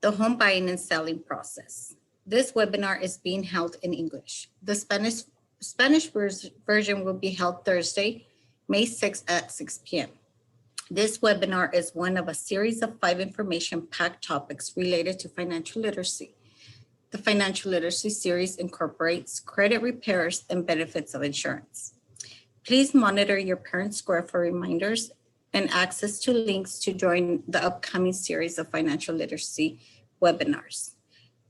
the home buying and selling process. This webinar is being held in English. The Spanish version will be held Thursday, May 6th at 6 p.m. This webinar is one of a series of 5 information-packed topics related to financial literacy. The Financial Literacy series incorporates credit repairs and benefits of insurance. Please monitor your Parent Square for reminders and access to links to join the upcoming series of financial literacy webinars.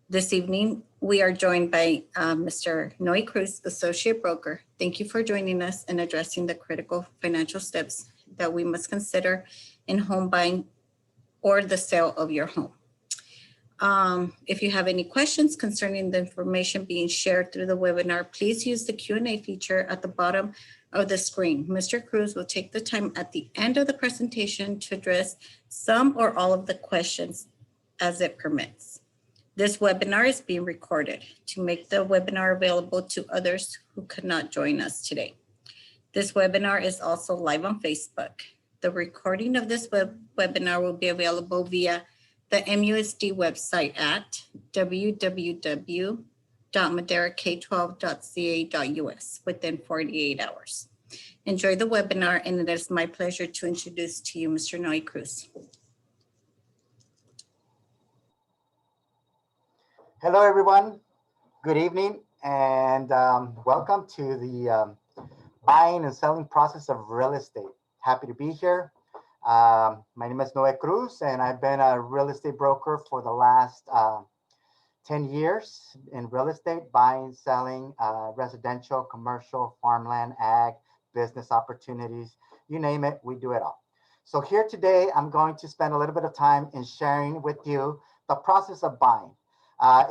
This evening, we are joined by Mr. Noe Cruz, Associate Broker. Thank you for joining us and addressing the critical financial steps that we must consider in home buying or the sale of your home. If you have any questions concerning the information being shared through the webinar, please use the Q&A feature at the bottom of the screen. Mr. Cruz will take the time at the end of the presentation to address some or all of the questions as it permits. This webinar is being recorded to make the webinar available to others who could not join us today. This webinar is also live on Facebook. The recording of this webinar will be available via the MUSD website at www.maderak12.ca.us within 48 hours. Enjoy the webinar, and it is my pleasure to introduce to you Mr. Noe Cruz. Hello, everyone. Good evening, and welcome to the buying and selling process of real estate. Happy to be here. My name is Noe Cruz, and I've been a real estate broker for the last 10 years in real estate, buying, selling, residential, commercial, farmland, ag, business opportunities, you name it, we do it all. So here today, I'm going to spend a little bit of time in sharing with you the process of buying.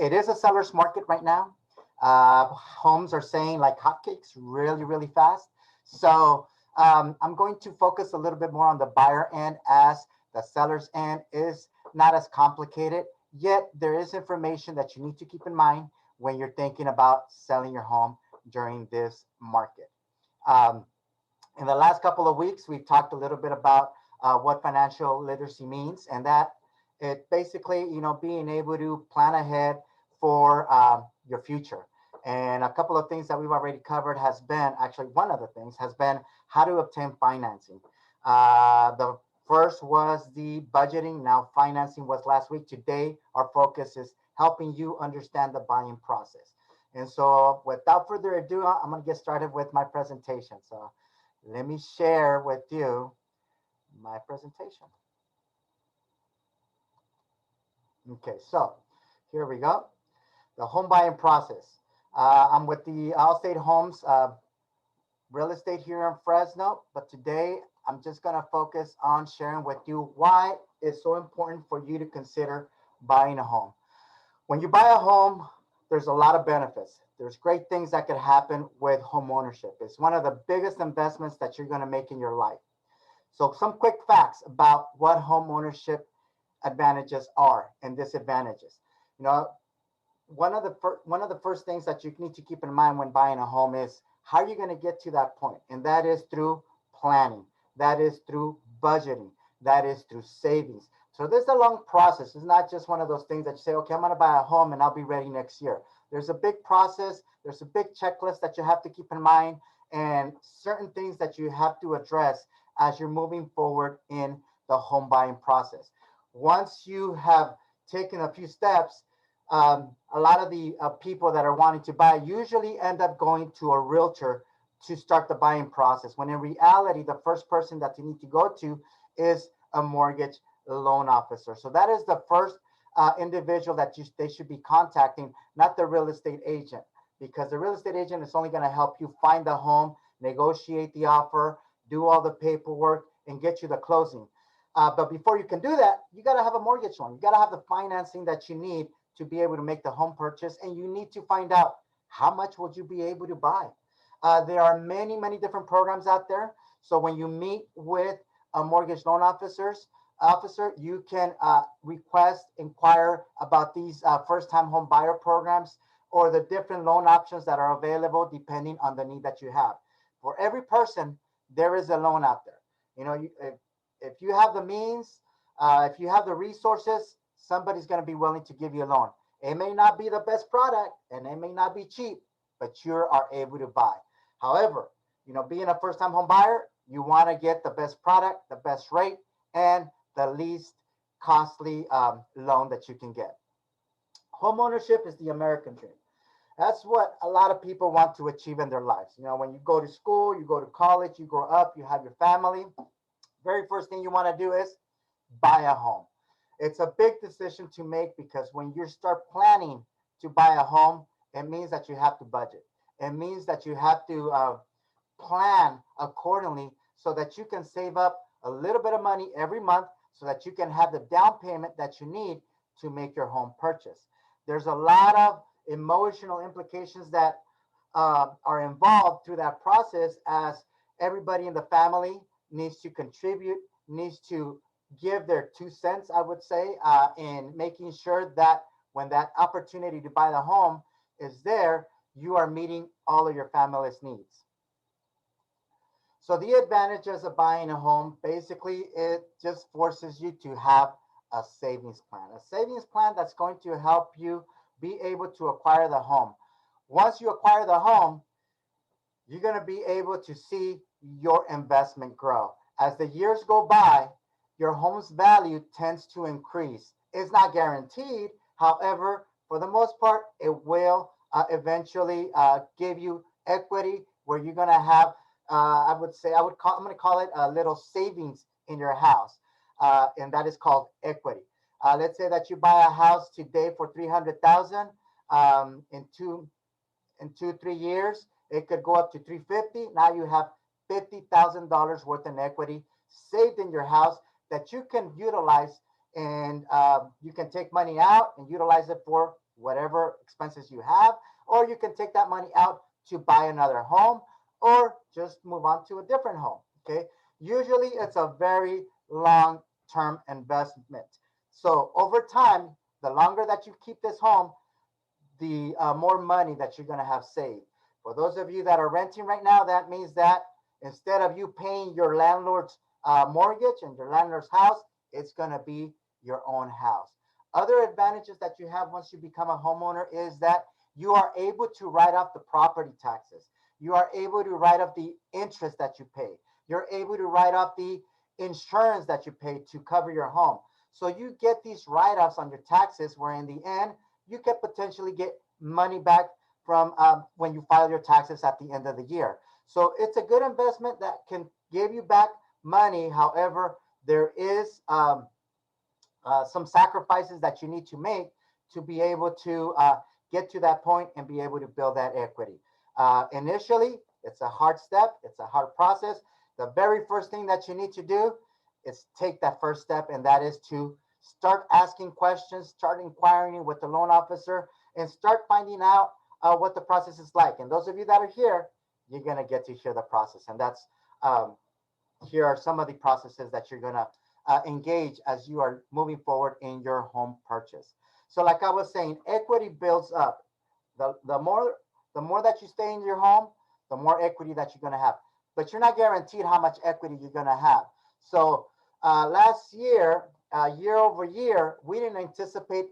It is a seller's market right now. Homes are selling like hotcakes really, really fast. So I'm going to focus a little bit more on the buyer end, as the seller's end is not as complicated, yet there is information that you need to keep in mind when you're thinking about selling your home during this market. In the last couple of weeks, we've talked a little bit about what financial literacy means, and that it basically, being able to plan ahead for your future. And a couple of things that we've already covered has been, actually one of the things has been how to obtain financing. The first was the budgeting. Now financing was last week. Today, our focus is helping you understand the buying process. And so without further ado, I'm going to get started with my presentation. So let me share with you my presentation. Okay, so here we go. The home buying process. I'm with the Allstate Homes real estate here in Fresno, but today I'm just going to focus on sharing with you why it's so important for you to consider buying a home. When you buy a home, there's a lot of benefits. There's great things that could happen with home ownership. It's one of the biggest investments that you're going to make in your life. So some quick facts about what home ownership advantages are and disadvantages. One of the first things that you need to keep in mind when buying a home is how are you going to get to that point? And that is through planning. That is through budgeting. That is through savings. So this is a long process. It's not just one of those things that you say, okay, I'm going to buy a home and I'll be ready next year. There's a big process. There's a big checklist that you have to keep in mind, and certain things that you have to address as you're moving forward in the home buying process. Once you have taken a few steps, a lot of the people that are wanting to buy usually end up going to a realtor to start the buying process, when in reality, the first person that you need to go to is a mortgage loan officer. So that is the first individual that they should be contacting, not the real estate agent, because the real estate agent is only going to help you find the home, negotiate the offer, do all the paperwork, and get you the closing. But before you can do that, you got to have a mortgage loan. You got to have the financing that you need to be able to make the home purchase, and you need to find out how much would you be able to buy. There are many, many different programs out there. So when you meet with a mortgage loan officer, you can inquire about these first-time home buyer programs or the different loan options that are available depending on the need that you have. For every person, there is a loan out there. If you have the means, if you have the resources, somebody's going to be willing to give you a loan. It may not be the best product and it may not be cheap, but you are able to buy. However, being a first time home buyer, you want to get the best product, the best rate, and the least costly loan that you can get. Home ownership is the American dream. That's what a lot of people want to achieve in their lives. When you go to school, you go to college, you grow up, you have your family, very first thing you want to do is buy a home. It's a big decision to make because when you start planning to buy a home, it means that you have to budget. It means that you have to plan accordingly so that you can save up a little bit of money every month so that you can have the down payment that you need to make your home purchase. There's a lot of emotional implications that are involved through that process, as everybody in the family needs to contribute, needs to give their 2 cents, I would say, in making sure that when that opportunity to buy the home is there, you are meeting all of your family's needs. So the advantages of buying a home, basically, it just forces you to have a savings plan. A savings plan that's going to help you be able to acquire the home. Once you acquire the home, you're going to be able to see your investment grow. As the years go by, your home's value tends to increase. It's not guaranteed. However, for the most part, it will eventually give you equity where you're going to have, I'm going to call it a little savings in your house. And that is called equity. Let's say that you buy a house today for 300,000. In 2 3 years, it could go up to 350. Now you have $50,000 worth in equity saved in your house that you can utilize, and you can take money out and utilize it for whatever expenses you have, or you can take that money out to buy another home or just move on to a different home. Okay. Usually it's a very long term investment. So over time, the longer that you keep this home, the more money that you're going to have saved. For those of you that are renting right now, that means that instead of you paying your landlord's mortgage and your landlord's house, it's going to be your own house. Other advantages that you have once you become a homeowner is that you are able to write off the property taxes. You are able to write off the interest that you pay. You're able to write off the insurance that you pay to cover your home. So you get these write-offs on your taxes where in the end, you could potentially get money back from when you file your taxes at the end of the year. So it's a good investment that can give you back money. However, there is some sacrifices that you need to make to be able to get to that point and be able to build that equity. Initially, it's a hard step. It's a hard process. The very first thing that you need to do is take that first step, and that is to start asking questions, start inquiring with the loan officer, and start finding out what the process is like. And those of you that are here, you're going to get to hear the process. And that's here are some of the processes that you're going to engage as you are moving forward in your home purchase. So like I was saying, equity builds up. The more that you stay in your home, the more equity that you're going to have. But you're not guaranteed how much equity you're going to have. So last year, year over year, we didn't anticipate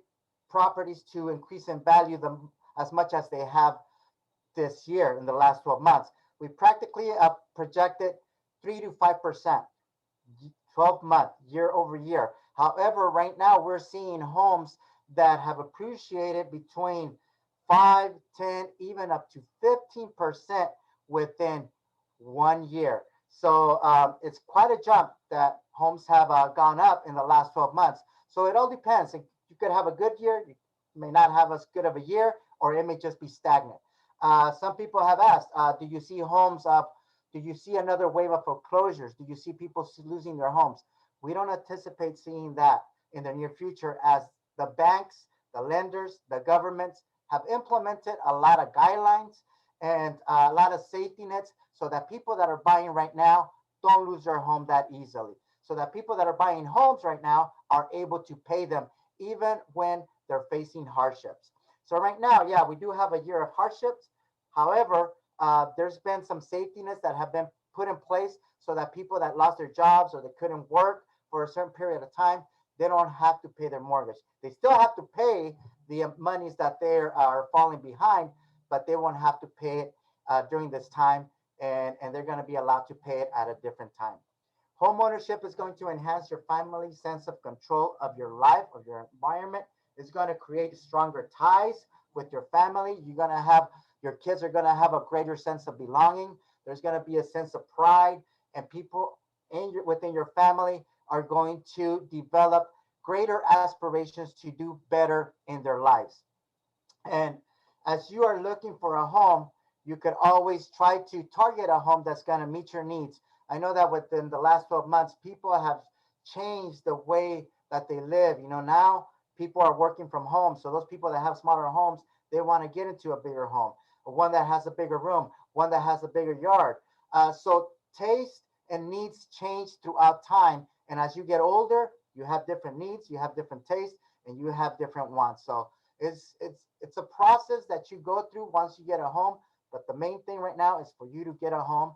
properties to increase in value as much as they have this year in the last 12 months. We practically projected 3 to 5%, 12-month, year over year. However, right now we're seeing homes that have appreciated between 5, 10, even up to 15% within 1 year. So it's quite a jump that homes have gone up in the last 12 months. So it all depends. You could have a good year, you may not have as good of a year, or it may just be stagnant. Some people have asked, do you see homes up? Do you see another wave of foreclosures? Do you see people losing their homes? We don't anticipate seeing that in the near future, as the banks, the lenders, the governments have implemented a lot of guidelines and a lot of safety nets so that people that are buying right now don't lose their home that easily. So that people that are buying homes right now are able to pay them even when they're facing hardships. So right now, yeah, we do have a year of hardships. However, there's been some safety nets that have been put in place so that people that lost their jobs or they couldn't work for a certain period of time, they don't have to pay their mortgage. They still have to pay the monies that they are falling behind, but they won't have to pay it during this time, and they're going to be allowed to pay it at a different time. Home ownership is going to enhance your family's sense of control of your life, of your environment. It's going to create stronger ties with your family. You're going to have your kids are going to have a greater sense of belonging. There's going to be a sense of pride, and people within your family are going to develop greater aspirations to do better in their lives. And as you are looking for a home, you could always try to target a home that's going to meet your needs. I know that within the last 12 months, people have changed the way that they live. Now people are working from home. So those people that have smaller homes, they want to get into a bigger home, one that has a bigger room, one that has a bigger yard. So taste and needs change throughout time. And as you get older, you have different needs, you have different tastes, and you have different wants. So it's a process that you go through once you get a home. But the main thing right now is for you to get a home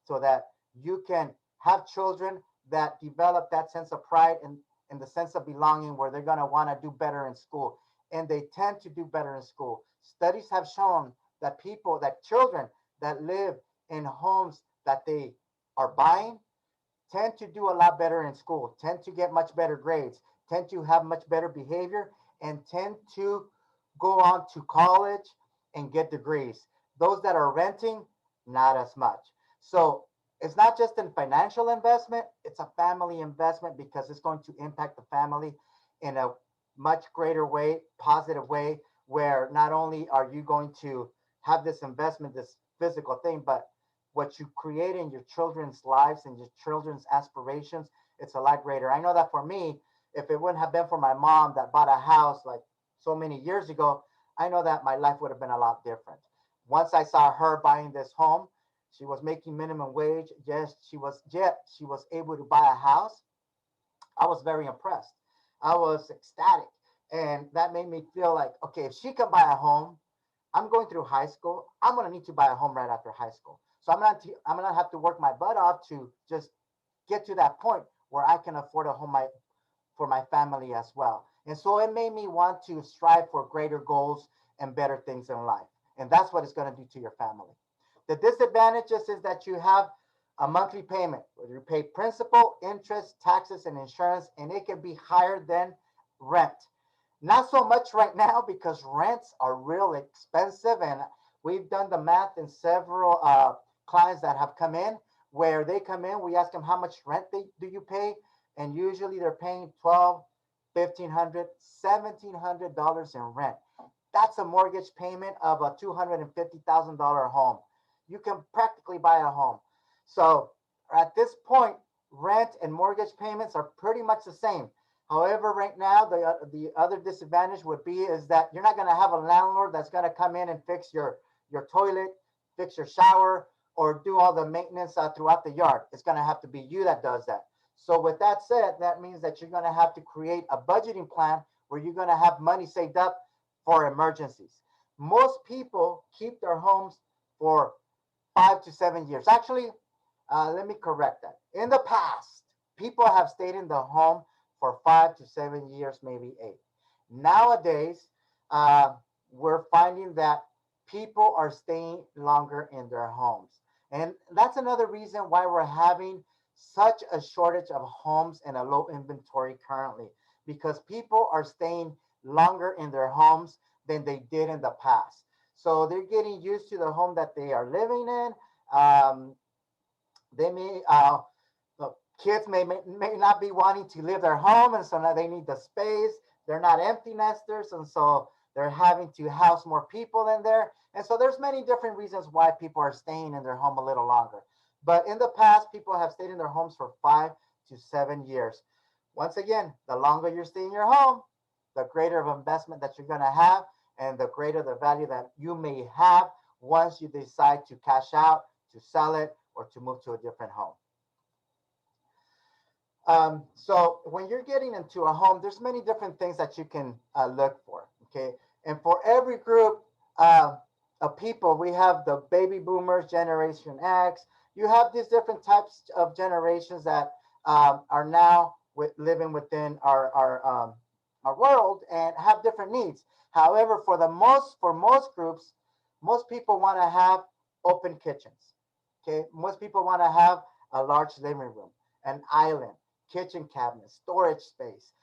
so that you can have children that develop that sense of pride and the sense of belonging where they're going to want to do better in school. And they tend to do better in school. Studies have shown that children that live in homes that they are buying tend to do a lot better in school, tend to get much better grades, tend to have much better behavior, and tend to go on to college and get degrees. Those that are renting, not as much. So it's not just a financial investment, it's a family investment because it's going to impact the family in a much greater way, positive way, where not only are you going to have this investment, this physical thing, but what you create in your children's lives and your children's aspirations, it's a lot greater. I know that for me, if it wouldn't have been for my mom that bought a house like so many years ago, I know that my life would have been a lot different. Once I saw her buying this home, she was making minimum wage. Yes, she was able to buy a house. I was very impressed. I was ecstatic. And that made me feel like, okay, if she can buy a home, I'm going through high school. I'm gonna need to buy a home right after high school. So I'm gonna have to work my butt off to just get to that point where I can afford a home for my family as well. And so it made me want to strive for greater goals and better things in life. And that's what it's gonna do to your family. The disadvantages is that you have a monthly payment where you pay principal, interest, taxes, and insurance, and it can be higher than rent. Not so much right now because rents are real expensive, and we've done the math in several clients that have come in where they come in. We ask them how much rent do you pay, and usually they're paying 12, 1,500, $1,700 in rent. That's a mortgage payment of a $250,000 home. You can practically buy a home. So at this point, rent and mortgage payments are pretty much the same. However, right now, the other disadvantage would be is that you're not going to have a landlord that's going to come in and fix your toilet, fix your shower, or do all the maintenance throughout the yard. It's going to have to be you that does that. So with that said, that means that you're going to have to create a budgeting plan where you're going to have money saved up for emergencies. Most people keep their homes for 5 to 7 years. Actually, let me correct that. In the past, people have stayed in the home for 5 to 7 years, maybe 8. Nowadays, uh, we're finding that people are staying longer in their homes. And that's another reason why we're having such a shortage of homes and a low inventory currently, because people are staying longer in their homes than they did in the past. So they're getting used to the home that they are living in. They may the kids may not be wanting to leave their home, and so now they need the space. They're not empty nesters, and so they're having to house more people in there. And so there's many different reasons why people are staying in their home a little longer. But in the past, people have stayed in their homes for 5 to 7 years. Once again, the longer you stay in your home, the greater of investment that you're going to have, and the greater the value that you may have once you decide to cash out, to sell it, or to move to a different home. So when you're getting into a home, there's many different things that you can look for. Okay, and for every group of people, we have the baby boomers, Generation X. You have these different types of generations that are now with living within our world and have different needs. However, for most groups, most people want to have open kitchens. Okay, most people want to have a large living room, an island, kitchen cabinet, storage space,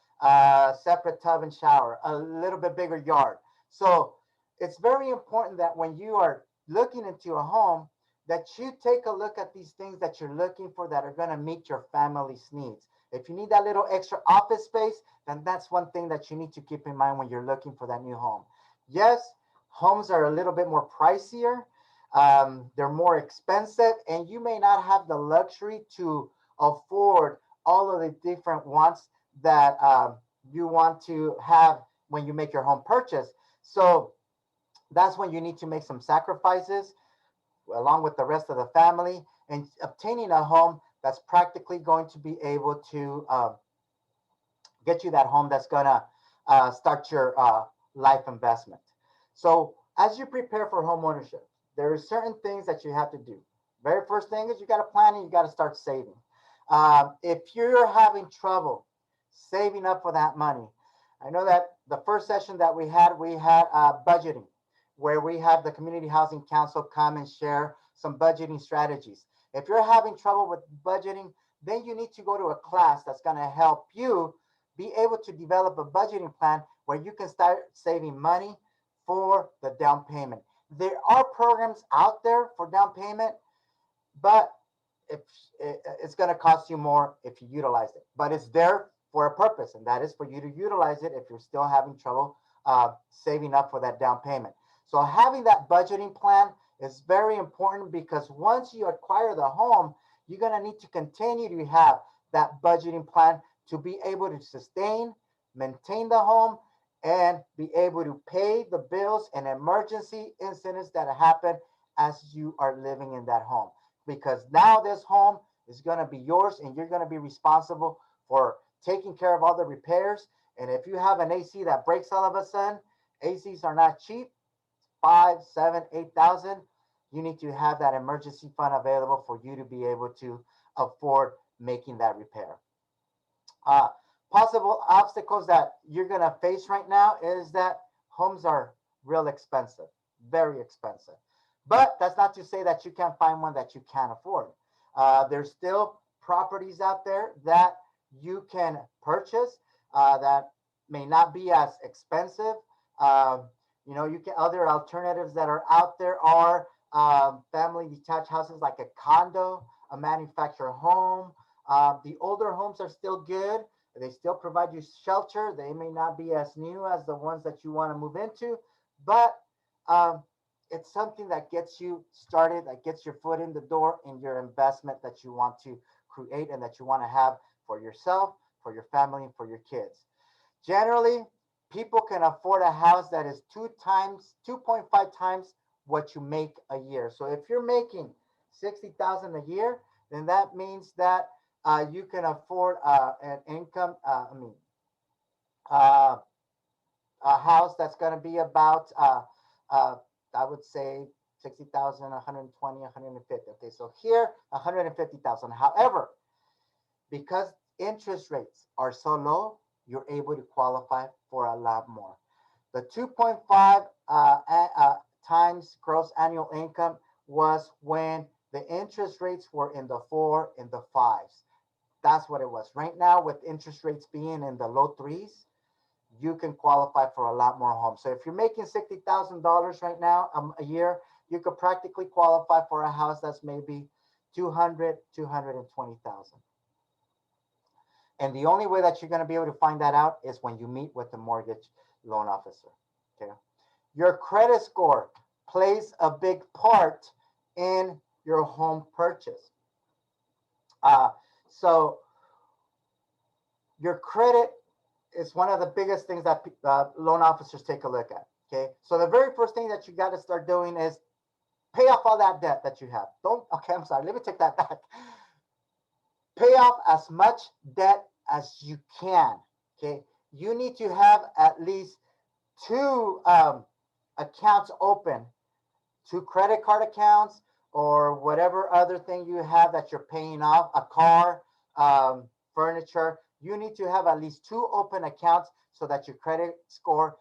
separate tub and shower, a little bit bigger yard. So it's very important that when you are looking into a home, that you take a look at these things that you're looking for that are going to meet your family's needs. If you need that little extra office space, then that's one thing that you need to keep in mind when you're looking for that new home. Yes, homes are a little bit more pricier, they're more expensive, and you may not have the luxury to afford all of the different wants that you want to have when you make your home purchase. So that's when you need to make some sacrifices along with the rest of the family and obtaining a home that's practically going to be able to get you that home that's going to start your life investment. So as you prepare for home ownership, there are certain things that you have to do. Very first thing is you got to plan and you got to start saving. If you're having trouble saving up for that money, I know that the first session that we had budgeting, where we have the Community Housing Council come and share some budgeting strategies. If you're having trouble with budgeting, then you need to go to a class that's going to help you be able to develop a budgeting plan where you can start saving money for the down payment. There are programs out there for down payment, but if it's going to cost you more if you utilize it. But it's there for a purpose, and that is for you to utilize it if you're still having trouble saving up for that down payment. So having that budgeting plan is very important because once you acquire the home, you're going to need to continue to have that budgeting plan to be able to sustain, maintain the home, and be able to pay the bills and emergency incidents that happen as you are living in that home. Because now this home is going to be yours and you're going to be responsible for taking care of all the repairs. And if you have an AC that breaks all of a sudden, ACs are not cheap, 5, 7, 8,000. You need to have that emergency fund available for you to be able to afford making that repair. Uh, Possible obstacles that you're going to face right now is that homes are real expensive, very expensive. But that's not to say that you can't find one that you can't afford. There's still properties out there that you can purchase that may not be as expensive. Uh, you can other alternatives that are out there are family detached houses like a condo, a manufactured home. The older homes are still good. They still provide you shelter. They may not be as new as the ones that you want to move into, but um, it's something that gets you started, that gets your foot in the door in your investment that you want to create and that you want to have for yourself, for your family, and for your kids. Generally, people can afford a house that is 2.5 times what you make a year. So if you're making 60,000 a year, then that means that you can afford an income. Uh, a house that's going to be about, uh, I would say, 60,000, 120, 150. Okay, so here, 150,000. However, because interest rates are so low, you're able to qualify for a lot more. The 2.5 times gross annual income was when the interest rates were in the four, in the fives. That's what it was. Right now, with interest rates being in the low threes, you can qualify for a lot more homes. So if you're making $60,000 right now a year, you could practically qualify for a house that's maybe 200, 220,000. And the only way that you're going to be able to find that out is when you meet with the mortgage loan officer. Okay. Your credit score plays a big part in your home purchase. So your credit is one of the biggest things that loan officers take a look at. Okay. So the very first thing that you got to start doing is pay off all that debt that you have. Okay, I'm sorry. Let me take that back. Pay off as much debt as you can. Okay. You need to have at least two accounts open, two credit card accounts, or whatever other thing you have that you're paying off, a car, furniture. you need to have at least 2 open accounts so that your credit score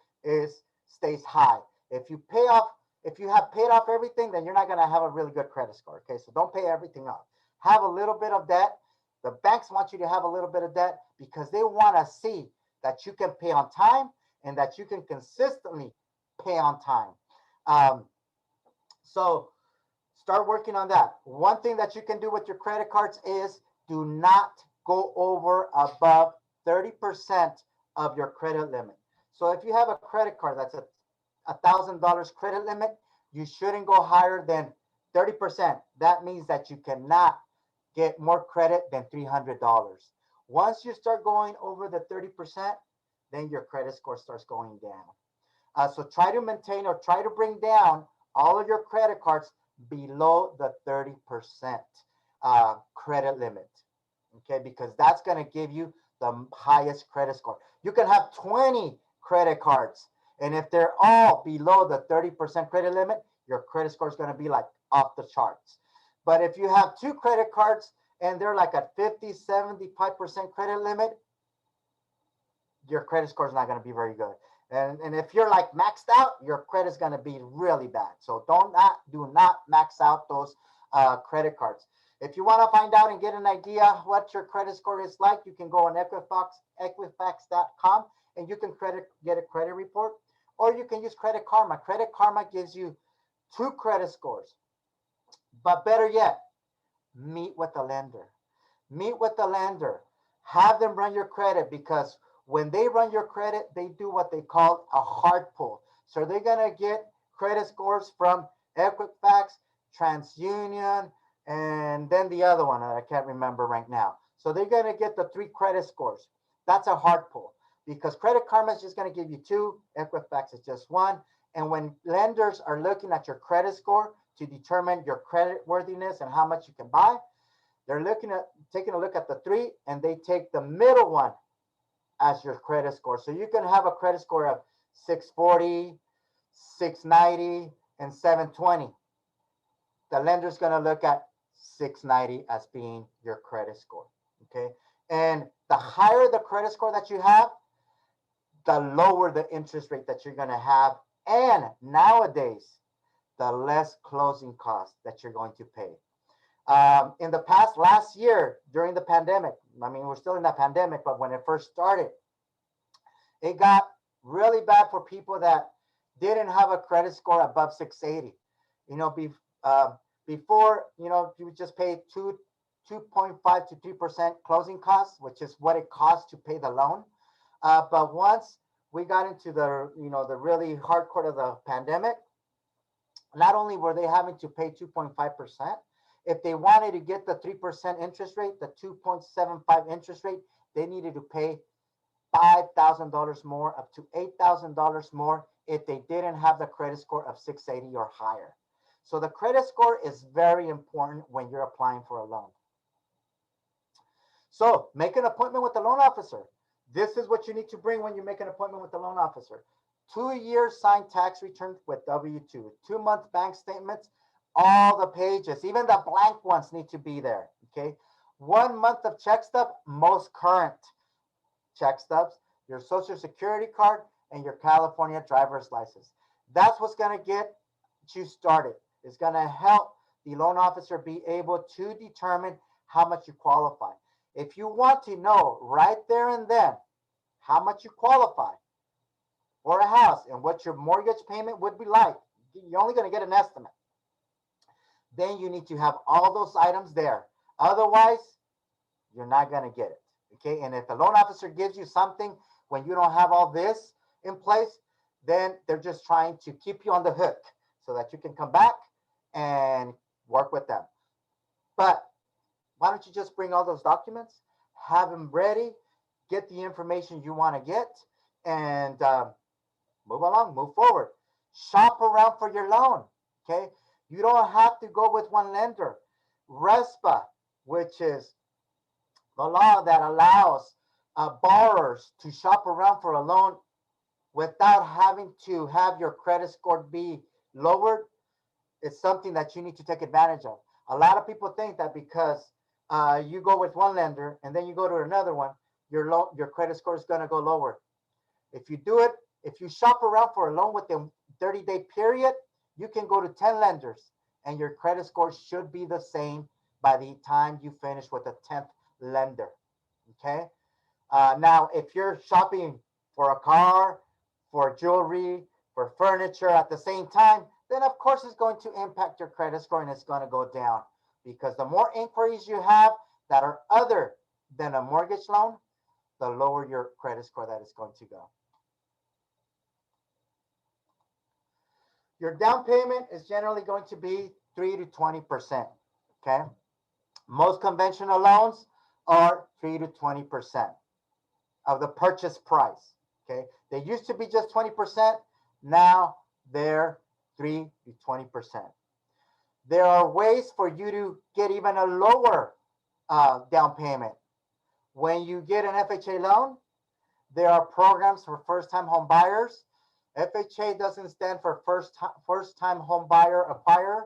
stays high. If you pay off, if you have paid off everything, then you're not going to have a really good credit score. Okay, so don't pay everything off. Have a little bit of debt. The banks want you to have a little bit of debt because they want to see that you can pay on time and that you can consistently pay on time. Um, so start working on that. One thing that you can do with your credit cards is do not go over above 30% of your credit limit. So if you have a credit card that's $1,000 credit limit, you shouldn't go higher than 30%. That means that you cannot get more credit than $300. Once you start going over the 30%, then your credit score starts going down. So try to maintain or try to bring down all of your credit cards below the 30% credit limit. Okay, because that's going to give you the highest credit score. You can have 20 credit cards, and if they're all below the 30% credit limit, your credit score is going to be like off the charts. But if you have 2 credit cards and they're like at 50, 75% credit limit, your credit score is not going to be very good. And if you're like maxed out, your credit is going to be really bad. So do not max out those credit cards. If you want to find out and get an idea what your credit score is like, you can go on Equifax.com and you can get a credit report, or you can use Credit Karma. Credit Karma gives you 2 credit scores. But better yet, meet with the lender. Meet with the lender. Have them run your credit, because when they run your credit, they do what they call a hard pull. So they're going to get credit scores from Equifax, TransUnion, and then the other one that I can't remember right now. So they're going to get the 3 credit scores. That's a hard pull, because Credit Karma is just going to give you 2, Equifax is just 1. And when lenders are looking at your credit score to determine your credit worthiness and how much you can buy, they're taking a look at the 3, and they take the middle one as your credit score. So you can have a credit score of 640, 690, and 720. The lender's going to look at 690 as being your credit score. Okay. And the higher the credit score that you have, the lower the interest rate that you're going to have. And nowadays, the less closing costs that you're going to pay. In the past, last year, during the pandemic, I mean, we're still in that pandemic, but when it first started, it got really bad for people that didn't have a credit score above 680. You know, before, you know, you would just pay 2.5 to 3% closing costs, which is what it costs to pay the loan. But once we got into the, you know, the really hardcore of the pandemic, not only were they having to pay 2.5%, if they wanted to get the 3% interest rate, the 2.75 interest rate, they needed to pay $5,000 more, up to $8,000 more, if they didn't have the credit score of 680 or higher. So the credit score is very important when you're applying for a loan. So make an appointment with the loan officer. This is what you need to bring when you make an appointment with the loan officer. 2-year signed tax return with W-2, 2-month bank statements, all the pages, even the blank ones need to be there. Okay. 1 month of check stub, most current check stubs, your social security card, and your California driver's license. That's what's going to get you started. It's going to help the loan officer be able to determine how much you qualify. If you want to know right there and then how much you qualify for a house and what your mortgage payment would be like, you're only going to get an estimate. Then you need to have all those items there. Otherwise, you're not going to get it. Okay. And if the loan officer gives you something when you don't have all this in place, then they're just trying to keep you on the hook so that you can come back and work with them. But why don't you just bring all those documents, have them ready, get the information you want to get, and move along, move forward. Shop around for your loan. Okay. You don't have to go with one lender. RESPA, which is the law that allows borrowers to shop around for a loan without having to have your credit score be lowered, it's something that you need to take advantage of. A lot of people think that because you go with one lender and then you go to another one, your credit score is going to go lower. If you do it, if you shop around for a loan within 30-day period, you can go to 10 lenders and your credit score should be the same by the time you finish with the 10th lender. Okay. Now, if you're shopping for a car, for jewelry, for furniture at the same time, then of course it's going to impact your credit score and it's going to go down because the more inquiries you have that are other than a mortgage loan, the lower your credit score that is going to go. Your down payment is generally going to be 3 to 20%. Okay. Most conventional loans are 3 to 20% of the purchase price. Okay. They used to be just 20%. Now they're 3 to 20%. There are ways for you to get even a lower down payment. When you get an FHA loan, there are programs for first-time home buyers. FHA doesn't stand for first-time home buyer acquirer.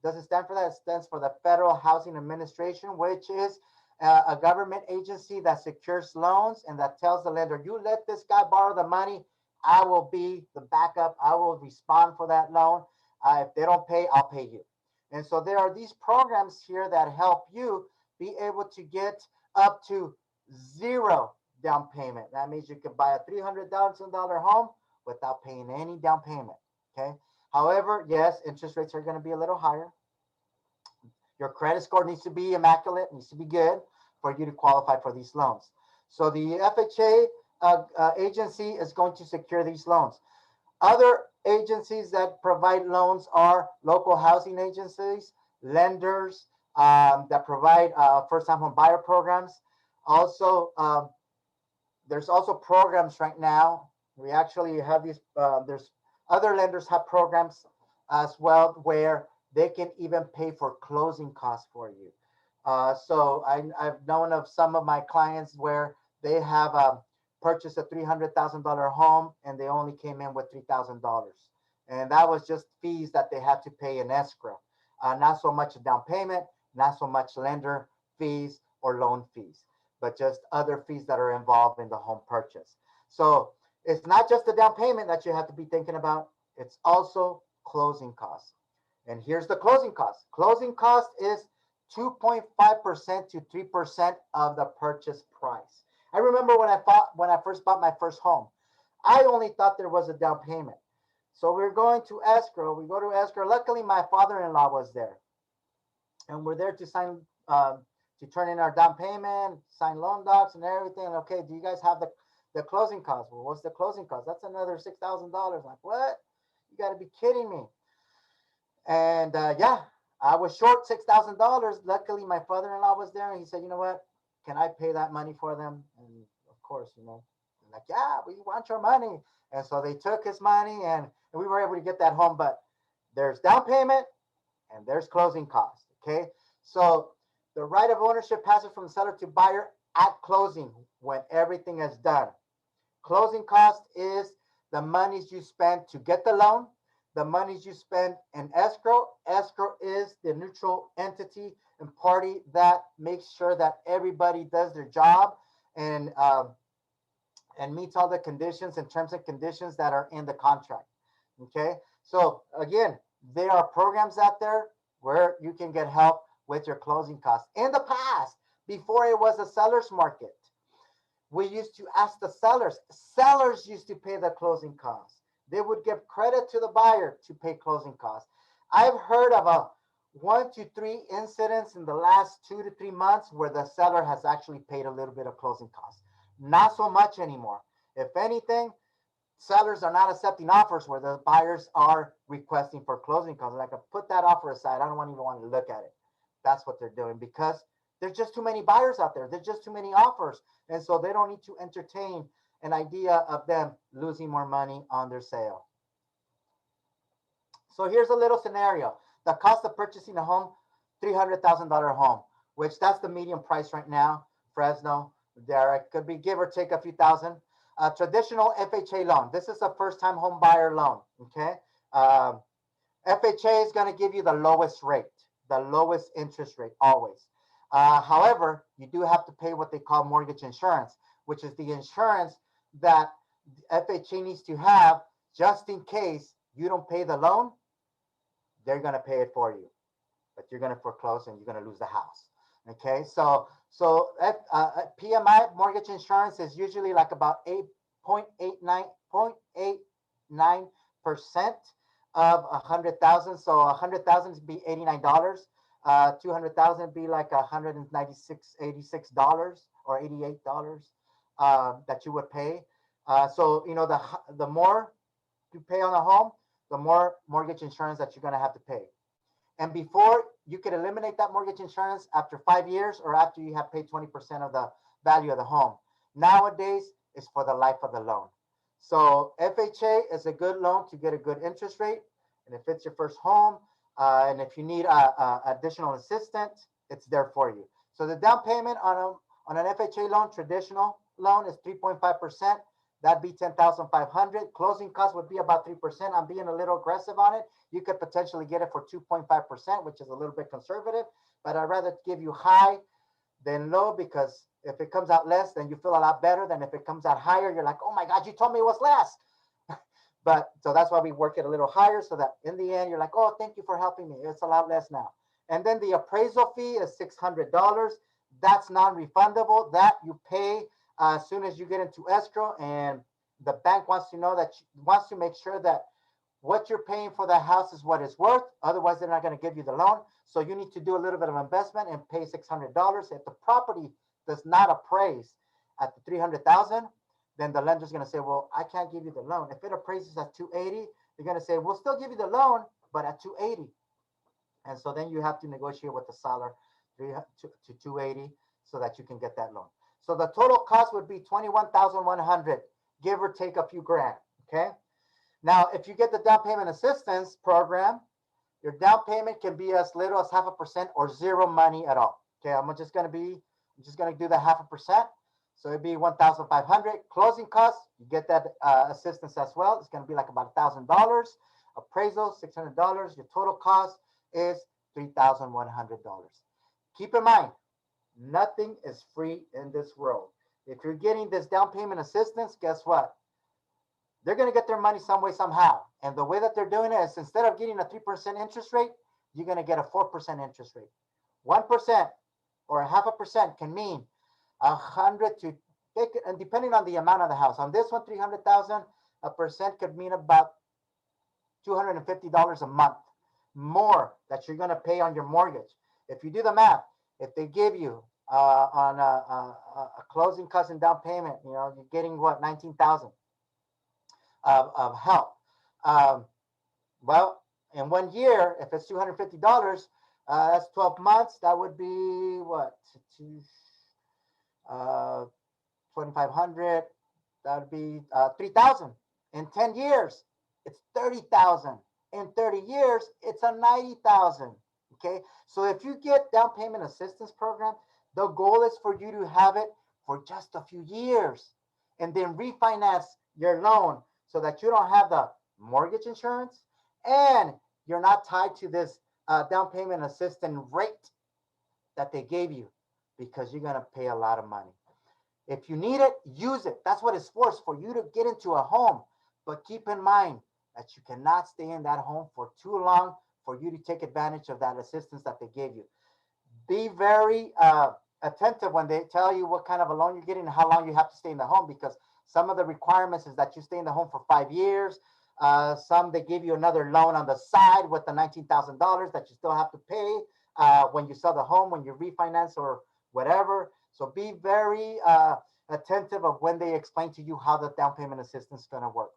Doesn't stand for that. It stands for the Federal Housing Administration, which is a government agency that secures loans and that tells the lender, you let this guy borrow the money, I will be the backup. I will respond for that loan. If they don't pay, I'll pay you. And so there are these programs here that help you be able to get up to 0 down payment. That means you can buy a $300,000 home without paying any down payment. Okay. However, yes, interest rates are going to be a little higher. Your credit score needs to be immaculate, needs to be good for you to qualify for these loans. So the FHA agency is going to secure these loans. Other agencies that provide loans are local housing agencies, lenders that provide first-time home buyer programs. Also, there's also programs right now. We actually have these, there's other lenders have programs as well where they can even pay for closing costs for you. So I've known of some of my clients where they have purchased a $300,000 home and they only came in with $3,000. And that was just fees that they had to pay in escrow. Not so much a down payment, not so much lender fees or loan fees, but just other fees that are involved in the home purchase. So it's not just the down payment that you have to be thinking about. It's also closing costs. And here's the closing cost. Closing cost is 2.5% to 3% of the purchase price. I remember when I first bought my first home, I only thought there was a down payment. So we're going to escrow. We go to escrow. Luckily, my father-in-law was there, and we're there to sign, to turn in our down payment, sign loan docs, and everything. Okay, do you guys have the closing cost? Well, what's the closing cost? That's another $6,000. Like, what? You got to be kidding me. And yeah, I was short $6,000. Luckily, my father-in-law was there, and he said, you know what? Can I pay that money for them? And of course, like, yeah, we want your money. And so they took his money, and we were able to get that home. But there's down payment and there's closing costs. Okay, so the right of ownership passes from seller to buyer at closing when everything is done. Closing cost is the monies you spend to get the loan, the monies you spend in escrow. Escrow is the neutral entity and party that makes sure that everybody does their job and meets all the conditions and terms and conditions that are in the contract. Okay, so again, there are programs out there where you can get help with your closing costs. In the past, before it was a seller's market, we used to ask the sellers. Sellers used to pay the closing costs. They would give credit to the buyer to pay closing costs. I've heard of 1 to 3 incidents in the last 2 to 3 months where the seller has actually paid a little bit of closing costs. Not so much anymore. If anything, sellers are not accepting offers where the buyers are requesting for closing costs. Like, put that offer aside. I don't even want to look at it. That's what they're doing because there's just too many buyers out there. There's just too many offers. And so they don't need to entertain an idea of them losing more money on their sale. So here's a little scenario. The cost of purchasing a home, $300,000 home, which that's the median price right now, Fresno. There could be give or take a few thousand. Traditional FHA loan. This is a first-time home buyer loan, okay? FHA is going to give you the lowest rate, the lowest interest rate always. However, you do have to pay what they call mortgage insurance, which is the insurance that FHA needs to have just in case you don't pay the loan. They're going to pay it for you, but you're going to foreclose and you're going to lose the house. Okay, so PMI mortgage insurance is usually like about 0.89% of 100,000. So 100,000 would be $89. 200,000 would be like $86 or $88 that you would pay. So you know the more you pay on a home, the more mortgage insurance that you're going to have to pay. And before you could eliminate that mortgage insurance after 5 years or after you have paid 20% of the value of the home. Nowadays, it's for the life of the loan. So FHA is a good loan to get a good interest rate. And if it's your first home, and if you need additional assistance, it's there for you. So the down payment on an FHA loan, traditional loan, is 3.5%. That'd be $10,500. Closing costs would be about 3%. I'm being a little aggressive on it. You could potentially get it for 2.5%, which is a little bit conservative, but I'd rather give you high than low, because if it comes out less, then you feel a lot better than if it comes out higher. You're like, oh my God, you told me it was less. But so that's why we work it a little higher, so that in the end, you're like, oh, thank you for helping me. It's a lot less now. And then the appraisal fee is $600. That's non-refundable. That you pay as soon as you get into escrow, and the bank wants to know that, wants to make sure that what you're paying for the house is what it's worth. Otherwise, they're not going to give you the loan. So you need to do a little bit of investment and pay $600. If the property does not appraise at the 300,000, then the lender's going to say, well, I can't give you the loan. If it appraises at 280, they're going to say, we'll still give you the loan, but at 280. And so then you have to negotiate with the seller to 280 so that you can get that loan. So the total cost would be $21,100, give or take a few grand. Okay. Now, if you get the down payment assistance program, your down payment can be as little as 0.5% or zero money at all. Okay. I'm just going to do the 0.5%. So it'd be 1,500. Closing costs, you get that assistance as well. It's going to be like about $1,000. Appraisal, $600. Your total cost is $3,100. Keep in mind, nothing is free in this world. If you're getting this down payment assistance, guess what? They're going to get their money some way, somehow. And the way that they're doing it is, instead of getting a 3% interest rate, you're going to get a 4% interest rate. 1% or 0.5% can mean 100 to, and depending on the amount of the house. On this one, 300,000, a percent could mean about $250 a month more that you're going to pay on your mortgage. If you do the math, if they give you on a closing cost and down payment, you know, you're getting what, 19,000 of help. Well, in 1 year, if it's $250, that's 12 months. That would be what, 2,500. That would be 3,000. In 10 years, it's 30,000. In 30 years, it's a 90,000. Okay, so if you get down payment assistance program, the goal is for you to have it for just a few years and then refinance your loan so that you don't have the mortgage insurance and you're not tied to this down payment assistance rate that they gave you, because you're going to pay a lot of money. If you need it, use it. That's what it's for you to get into a home. But keep in mind that you cannot stay in that home for too long for you to take advantage of that assistance that they gave you. Be very attentive when they tell you what kind of a loan you're getting and how long you have to stay in the home, because some of the requirements is that you stay in the home for 5 years. Some, they give you another loan on the side with the $19,000 that you still have to pay when you sell the home, when you refinance or whatever. So be very attentive of when they explain to you how the down payment assistance is going to work.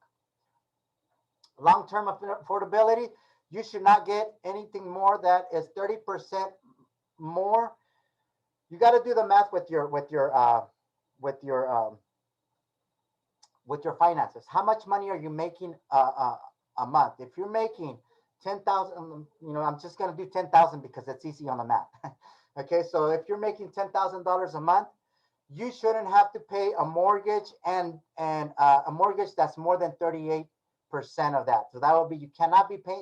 Long-term affordability, you should not get anything more that is 30% more. You got to do the math with your finances. How much money are you making a month? If you're making 10,000, you know, I'm just going to do 10,000 because it's easy on the math. Okay, so if you're making $10,000 a month, you shouldn't have to pay a mortgage and a mortgage that's more than 38% of that. So that would be, you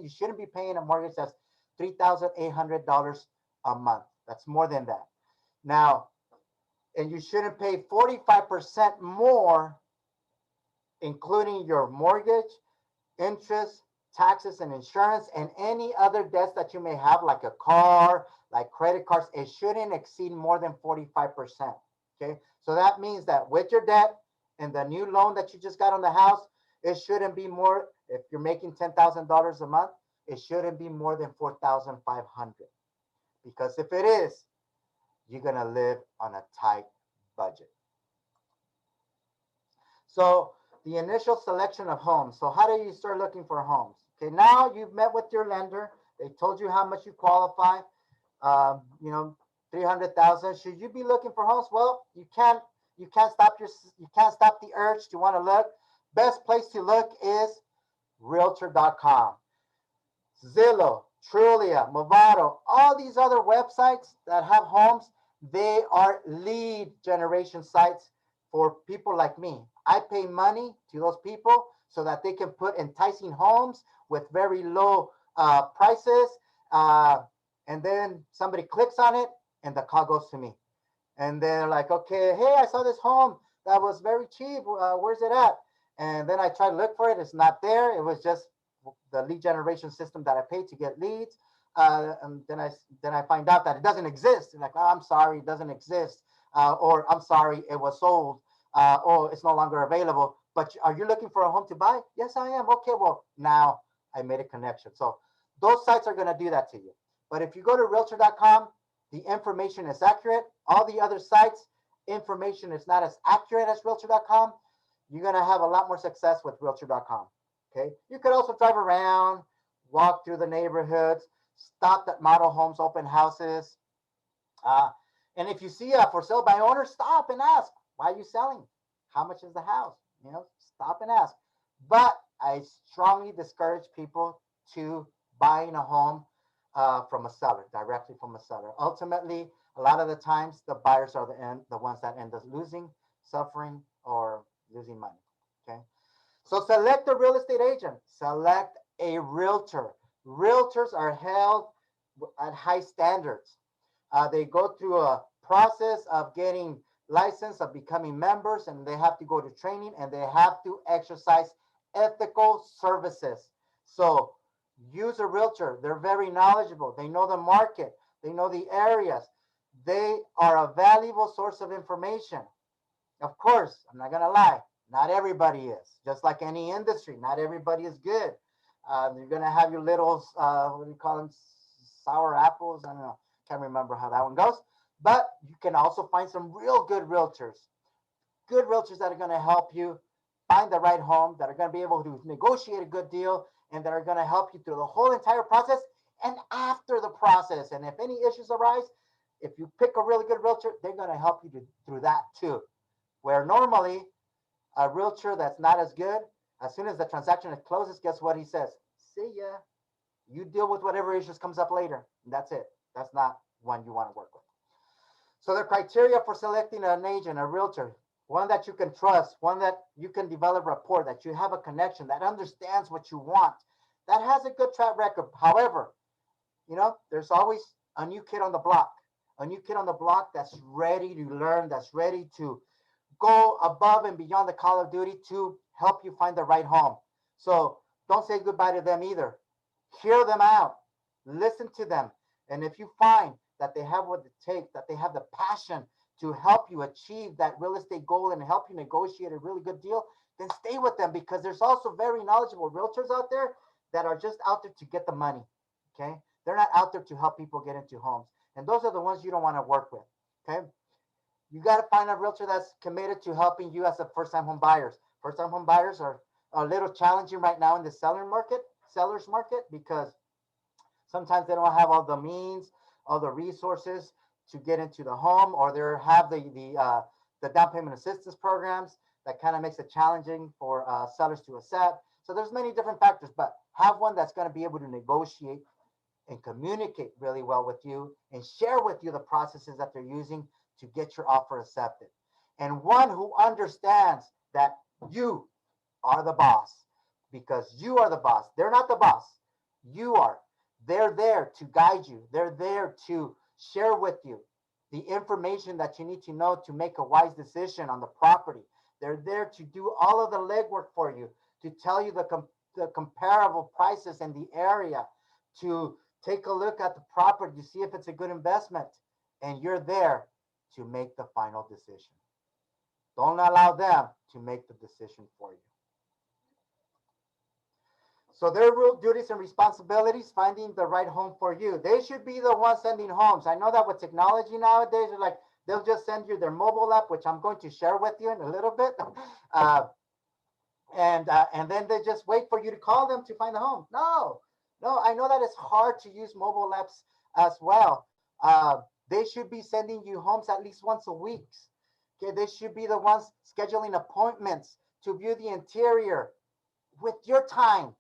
shouldn't be paying a mortgage that's $3,800 a month. That's more than that. Now, and you shouldn't pay 45% more, including your mortgage, interest, taxes, and insurance, and any other debts that you may have, like a car, like credit cards. It shouldn't exceed more than 45%. Okay. So that means that with your debt and the new loan that you just got on the house, it shouldn't be more, if you're making $10,000 a month, it shouldn't be more than 4,500. Because if it is, you're going to live on a tight budget. So the initial selection of homes. So how do you start looking for homes? Okay, now you've met with your lender. They told you how much you qualify. 300,000. Should you be looking for homes? Well, you can't stop the urge to want to look. Best place to look is Realtor.com, Zillow, Trulia, Movado, all these other websites that have homes. They are lead generation sites for people like me. I pay money to those people so that they can put enticing homes with very low prices. And then somebody clicks on it and the call goes to me. And they're like, okay, hey, I saw this home that was very cheap. Where's it at? And then I try to look for it. It's not there. It was just the lead generation system that I paid to get leads. And then I find out that it doesn't exist. Like, oh, I'm sorry, it doesn't exist. Or I'm sorry, it was sold. Or it's no longer available. But are you looking for a home to buy? Yes, I am. Okay, well, now I made a connection. So those sites are going to do that to you. But if you go to Realtor.com, the information is accurate. All the other sites, information is not as accurate as Realtor.com. You're going to have a lot more success with Realtor.com. Okay. You could also drive around, walk through the neighborhoods, stop at model homes, open houses. And if you see a for sale by owner, stop and ask, why are you selling? How much is the house? Stop and ask. But I strongly discourage people to buying a home from a seller, directly from a seller. Ultimately, a lot of the times, the buyers are the ones that end up losing, suffering, or losing money. Okay. So select a real estate agent. Select a realtor. Realtors are held at high standards. They go through a process of getting licensed, of becoming members, and they have to go to training, and they have to exercise ethical services. So use a realtor. They're very knowledgeable. They know the market. They know the areas. They are a valuable source of information. Of course, I'm not going to lie. Not everybody is. Just like any industry, not everybody is good. You're going to have your little, what do you call them? Sour apples. I don't know. Can't remember how that one goes. But you can also find some real good realtors. Good realtors that are going to help you find the right home, that are going to be able to negotiate a good deal, and that are going to help you through the whole entire process and after the process. And if any issues arise, if you pick a really good realtor, they're going to help you through that too. Where normally a realtor that's not as good, as soon as the transaction closes, guess what he says? See ya. You deal with whatever issues comes up later. And that's it. That's not one you want to work with. So the criteria for selecting an agent, a realtor, one that you can trust, one that you can develop rapport, that you have a connection, that understands what you want, that has a good track record. However, there's always a new kid on the block, that's ready to learn, that's ready to go above and beyond the call of duty to help you find the right home. So don't say goodbye to them either. Hear them out, listen to them. And if you find that they have what it takes, that they have the passion to help you achieve that real estate goal and help you negotiate a really good deal, then stay with them, because there's also very knowledgeable realtors out there that are just out there to get the money. Okay. They're not out there to help people get into homes. And those are the ones you don't want to work with. Okay. You got to find a realtor that's committed to helping you as a first-time home buyers. First-time home buyers are a little challenging right now in the seller's market, because sometimes they don't have all the means, all the resources to get into the home, or they have the down payment assistance programs that kind of makes it challenging for sellers to accept. So there's many different factors, but have one that's going to be able to negotiate and communicate really well with you and share with you the processes that they're using to get your offer accepted. And one who understands that you are the boss, because you are the boss. They're not the boss. You are. They're there to guide you. They're there to share with you the information that you need to know to make a wise decision on the property. They're there to do all of the legwork for you, to tell you the comparable prices in the area, to take a look at the property to see if it's a good investment. And you're there to make the final decision. Don't allow them to make the decision for you. So their role, duties, and responsibilities, finding the right home for you. They should be the ones sending homes. I know that with technology nowadays, they're like, they'll just send you their mobile app, which I'm going to share with you in a little bit. Uh, and then they just wait for you to call them to find a home. No, no, I know that it's hard to use mobile apps as well. They should be sending you homes at least once a week. Okay, they should be the ones scheduling appointments to view the interior with your time,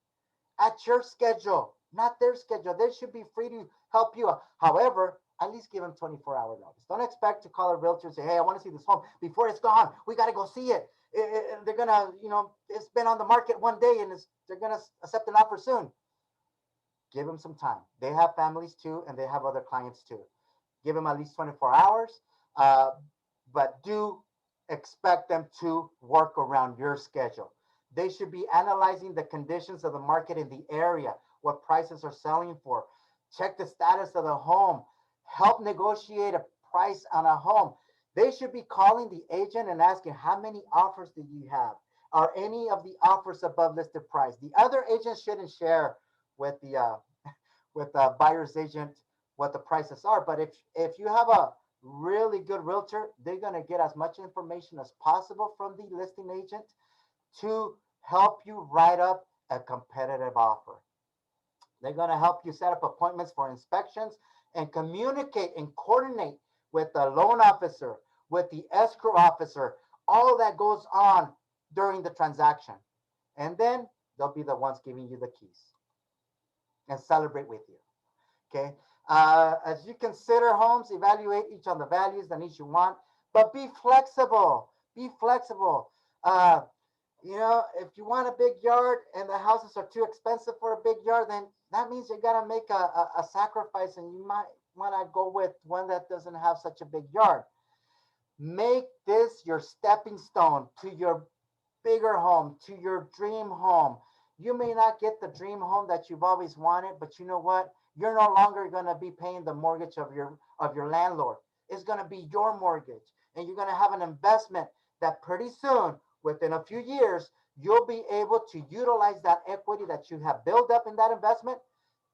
at your schedule, not their schedule. They should be free to help you. However, at least give them 24-hour notice. Don't expect to call a realtor and say, hey, I want to see this home before it's gone. We got to go see it. They're going to, it's been on the market one day and they're going to accept an offer soon. Give them some time. They have families too, and they have other clients too. Give them at least 24 hours, but do expect them to work around your schedule. They should be analyzing the conditions of the market in the area, what prices are selling for, check the status of the home, help negotiate a price on a home. They should be calling the agent and asking, how many offers do you have? Are any of the offers above listed price? The other agents shouldn't share with the buyer's agent what the prices are. But if you have a really good realtor, they're gonna get as much information as possible from the listing agent to help you write up a competitive offer. They're going to help you set up appointments for inspections and communicate and coordinate with the loan officer, with the escrow officer, all that goes on during the transaction. And then they'll be the ones giving you the keys and celebrate with you. Okay. As you consider homes, evaluate each on the values, the needs you want, but be flexible. Be flexible. If you want a big yard and the houses are too expensive for a big yard, then that means you got to make a sacrifice, and you might want to go with one that doesn't have such a big yard. Make this your stepping stone to your bigger home, to your dream home. You may not get the dream home that you've always wanted, but you know what? You're no longer going to be paying the mortgage of your landlord. It's going to be your mortgage, and you're going to have an investment that pretty soon, within a few years, you'll be able to utilize that equity that you have built up in that investment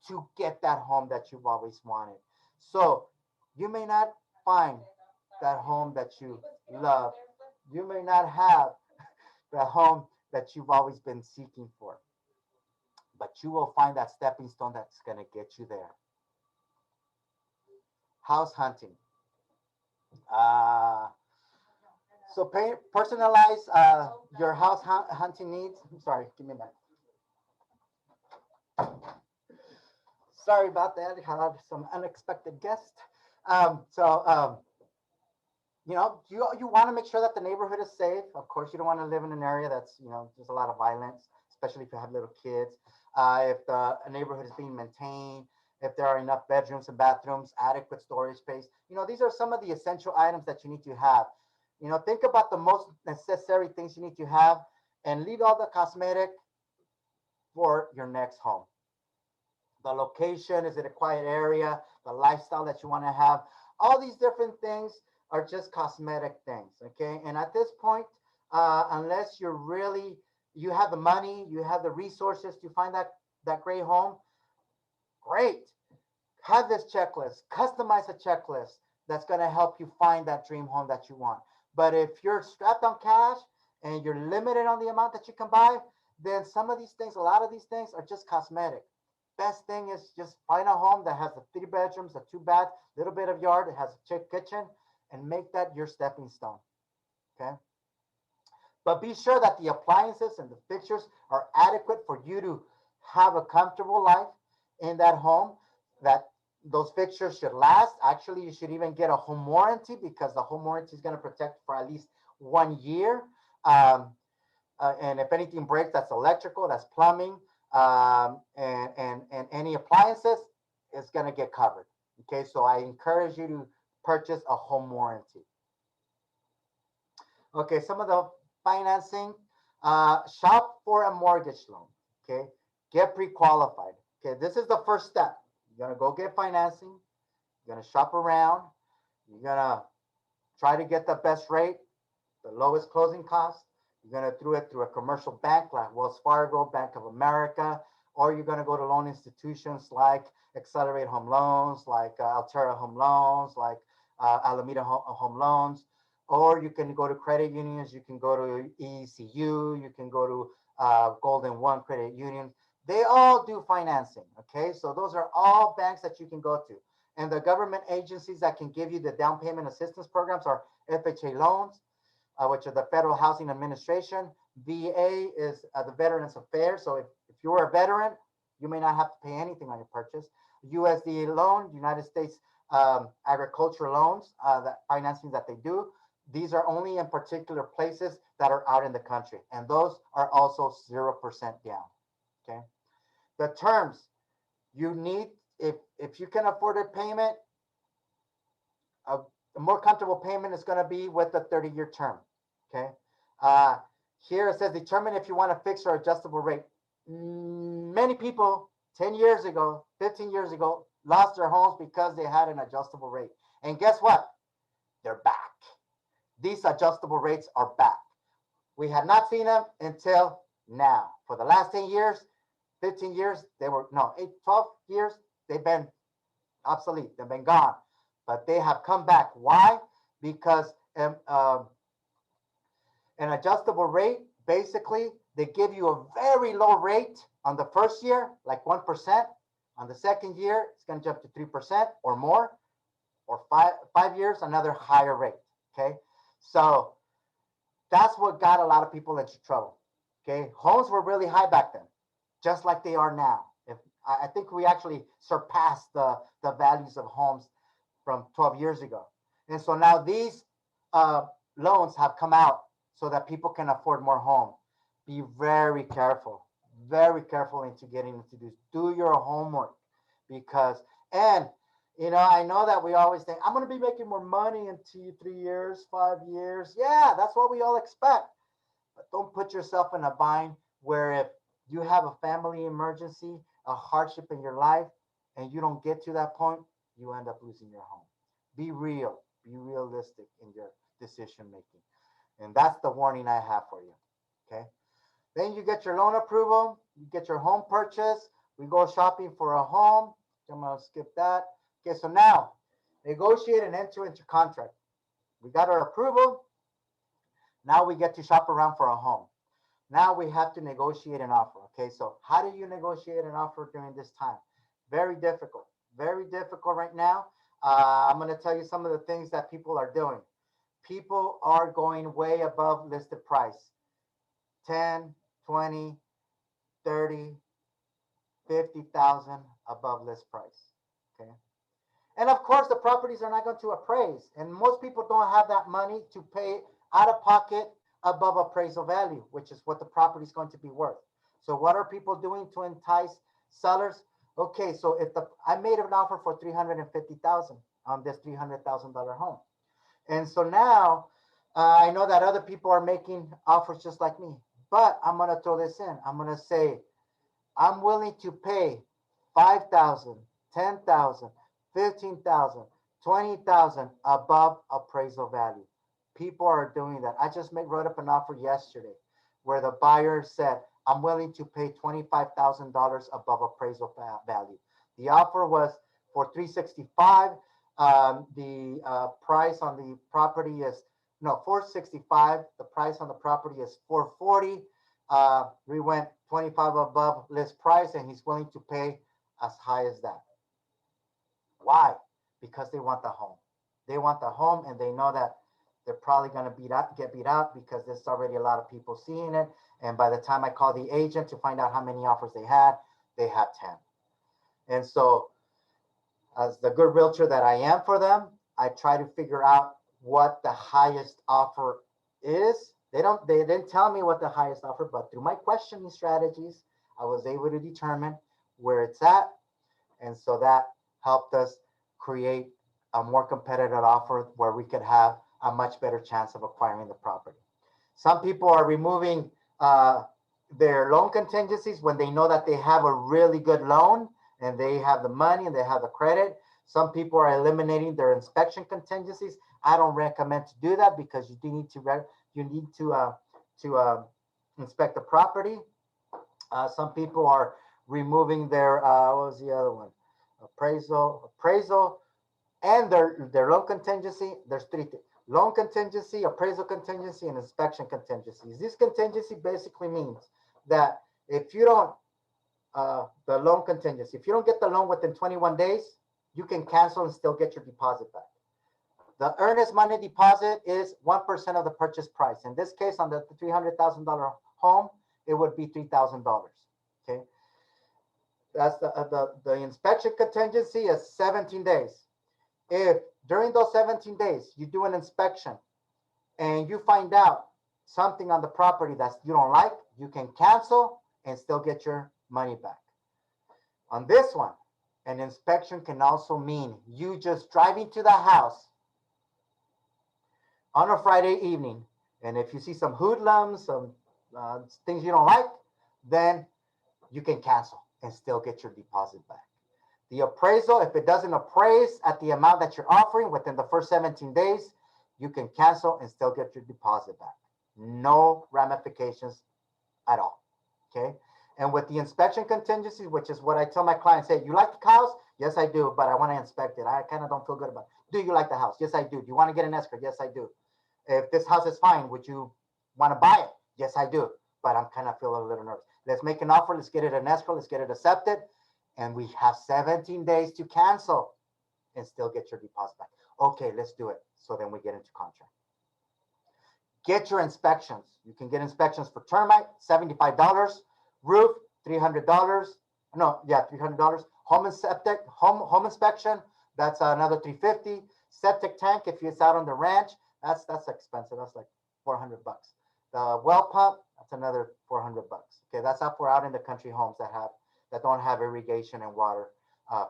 to get that home that you've always wanted. So you may not find that home that you love. You may not have the home that you've always been seeking for, but you will find that stepping stone that's going to get you there. House hunting. So personalize your house hunting needs. I'm sorry, give me a minute. Sorry about that. I had some unexpected guests. You want to make sure that the neighborhood is safe. Of course, you don't want to live in an area that's, there's a lot of violence, especially if you have little kids. If the neighborhood is being maintained, if there are enough bedrooms and bathrooms, adequate storage space. These are some of the essential items that you need to have. Think about the most necessary things you need to have and leave all the cosmetic for your next home. The location, is it a quiet area? The lifestyle that you want to have? All these different things are just cosmetic things, okay? And at this point, unless you have the money, you have the resources to find that great home, great. Have this checklist, customize a checklist that's going to help you find that dream home that you want. But if you're strapped on cash and you're limited on the amount that you can buy, then a lot of these things are just cosmetic. Best thing is just find a home that has the 3 bedrooms, a 2 bath, little bit of yard, it has a kitchen, and make that your stepping stone. Okay. But be sure that the appliances and the fixtures are adequate for you to have a comfortable life in that home, that those fixtures should last. Actually, you should even get a home warranty, because the home warranty is going to protect for at least 1 year. And if anything breaks, that's electrical, that's plumbing, and any appliances is going to get covered. Okay, so I encourage you to purchase a home warranty. Okay, some of the financing, shop for a mortgage loan. Okay, get pre-qualified. Okay, this is the first step. You're gonna go get financing. You're gonna shop around. You're gonna try to get the best rate, the lowest closing cost. You're gonna do it through a commercial bank like Wells Fargo, Bank of America, or you're gonna go to loan institutions like Accelerate Home Loans, like Altera Home Loans, like Alameda Home Loans, or you can go to credit unions. You can go to ECU. You can go to Golden One Credit Union. They all do financing. Okay, so those are all banks that you can go to. And the government agencies that can give you the down payment assistance programs are FHA loans, which are the Federal Housing Administration. VA is the Veterans Affairs. So if you're a veteran, you may not have to pay anything on your purchase. USDA loan, United States agriculture loans, that financing that they do. These are only in particular places that are out in the country. And those are also 0% down. Okay. The terms you need, if you can afford a payment, a more comfortable payment is going to be with a 30-year term. Okay. Here it says determine if you want a fixed or adjustable rate. Many people 10 years ago, 15 years ago, lost their homes because they had an adjustable rate. And guess what? They're back. These adjustable rates are back. We had not seen them until now. For the last 10 years, 15 years, they were, no, 8, 12 years, they've been obsolete. They've been gone. But they have come back. Why? Because an adjustable rate, basically, they give you a very low rate on the first year, like 1%. On the second year, it's going to jump to 3% or more, or 5 years, another higher rate. Okay. So that's what got a lot of people into trouble. Okay. Homes were really high back then, just like they are now. I think we actually surpassed the values of homes from 12 years ago. And so now these loans have come out so that people can afford more home. Be very careful into getting into this. Do your homework, because, and I know that we always think, I'm going to be making more money in 2, 3 years, 5 years. Yeah, that's what we all expect. But don't put yourself in a bind where if you have a family emergency, a hardship in your life, and you don't get to that point, you end up losing your home. Be real, be realistic in your decision making. And that's the warning I have for you. Okay. Then you get your loan approval, you get your home purchase. We go shopping for a home. I'm going to skip that. Okay, so now negotiate and enter into contract. We got our approval. Now we get to shop around for a home. Now we have to negotiate an offer. Okay, so how do you negotiate an offer during this time? Very difficult right now. I'm going to tell you some of the things that people are doing. People are going way above listed price. 10, 20, 30, 50,000 above list price. Okay. And of course, the properties are not going to appraise. And most people don't have that money to pay out of pocket above appraisal value, which is what the property is going to be worth. So what are people doing to entice sellers? Okay, so if I made an offer for $350,000 on this $300,000 home. And so now I know that other people are making offers just like me, but I'm going to throw this in. I'm going to say, I'm willing to pay $5,000, $10,000, $15,000, $20,000 above appraisal value. People are doing that. I just wrote up an offer yesterday where the buyer said, I'm willing to pay $25,000 above appraisal value. The offer was for $365,000. The price on the property is $465,000. The price on the property is $440,000. We went 25 above list price, and he's willing to pay as high as that. Why? Because they want the home. They want the home, and they know that they're probably going to get beat out because there's already a lot of people seeing it. And by the time I call the agent to find out how many offers they had 10. And so as the good realtor that I am for them, I try to figure out what the highest offer is. They didn't tell me what the highest offer, but through my questioning strategies, I was able to determine where it's at. And so that helped us create a more competitive offer where we could have a much better chance of acquiring the property. Some people are removing their loan contingencies when they know that they have a really good loan and they have the money and they have the credit. Some people are eliminating their inspection contingencies. I don't recommend to do that because you do need to inspect the property. Some people are removing their what was the other one? Appraisal, and their loan contingency. There's three things: loan contingency, appraisal contingency, and inspection contingencies. This contingency basically means that if you don't the loan contingency, if you don't get the loan within 21 days, you can cancel and still get your deposit back. The earnest money deposit is 1% of the purchase price. In this case, on the $300,000 home, it would be $3,000. Okay, that's the inspection contingency is 17 days. If during those 17 days you do an inspection and you find out something on the property that you don't like, you can cancel and still get your money back. On this one, an inspection can also mean you just driving to the house on a Friday evening, and if you see some hoodlums, some things you don't like, then you can cancel and still get your deposit back. The appraisal, if it doesn't appraise at the amount that you're offering within the first 17 days, you can cancel and still get your deposit back. No ramifications at all. Okay. And with the inspection contingencies, which is what I tell my clients, say, you like the house? Yes, I do, but I want to inspect it. I kind of don't feel good about it. Do you like the house? Yes, I do. Do you want to get an escrow? Yes, I do. If this house is fine, would you want to buy it? Yes, I do, but I'm kind of feeling a little nervous. Let's make an offer. Let's get it an escrow. Let's get it accepted. And we have 17 days to cancel and still get your deposit back. Okay, let's do it. So then we get into contract. Get your inspections. You can get inspections for termite, $75. Roof, $300. No, yeah, $300. Home and septic, home inspection, that's another $350. Septic tank, if it's out on the ranch, that's expensive. That's like $400. The well pump, that's another $400. Okay, that's up for out in the country homes that don't have irrigation and water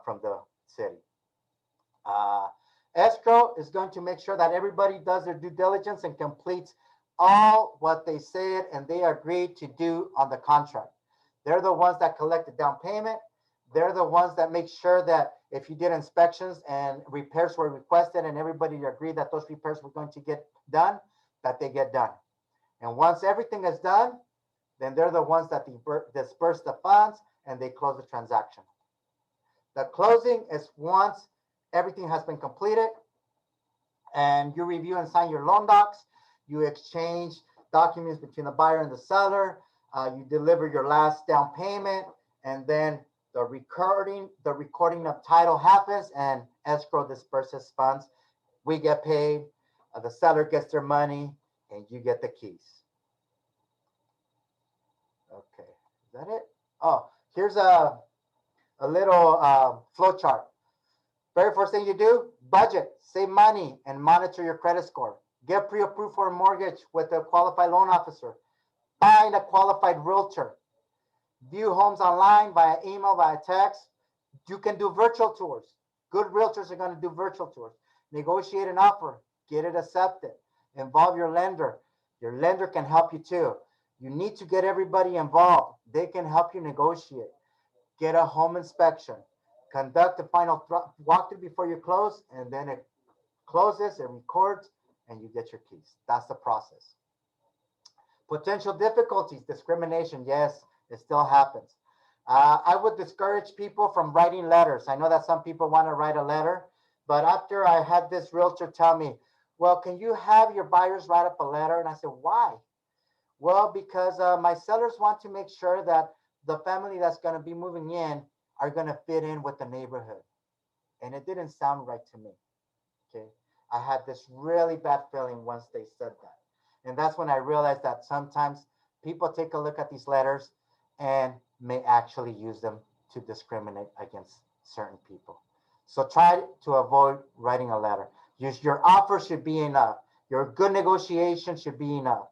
from the city. Escrow is going to make sure that everybody does their due diligence and completes all what they said and they agreed to do on the contract. They're the ones that collect the down payment. They're the ones that make sure that if you did inspections and repairs were requested and everybody agreed that those repairs were going to get done, that they get done. And once everything is done, then they're the ones that disperse the funds and they close the transaction. The closing is once everything has been completed and you review and sign your loan docs, you exchange documents between the buyer and the seller, you deliver your last down payment, and then the recording of title happens and escrow disperses funds. We get paid, the seller gets their money, and you get the keys. Okay, is that it? Oh, here's a little flow chart. Very first thing you do, budget, save money, and monitor your credit score. Get pre-approved for a mortgage with a qualified loan officer. Find a qualified realtor. View homes online via email, via text. You can do virtual tours. Good realtors are going to do virtual tours. Negotiate an offer. Get it accepted. Involve your lender. Your lender can help you too. You need to get everybody involved. They can help you negotiate. Get a home inspection. Conduct the final walkthrough before you close, and then it closes, it records, and you get your keys. That's the process. Potential difficulties, discrimination, yes, it still happens. I would discourage people from writing letters. I know that some people want to write a letter, but after I had this realtor tell me, well, can you have your buyers write up a letter? And I said, why? Well, because my sellers want to make sure that the family that's going to be moving in are going to fit in with the neighborhood. And it didn't sound right to me. Okay. I had this really bad feeling once they said that. And that's when I realized that sometimes people take a look at these letters and may actually use them to discriminate against certain people. So try to avoid writing a letter. Your offer should be enough. Your good negotiation should be enough.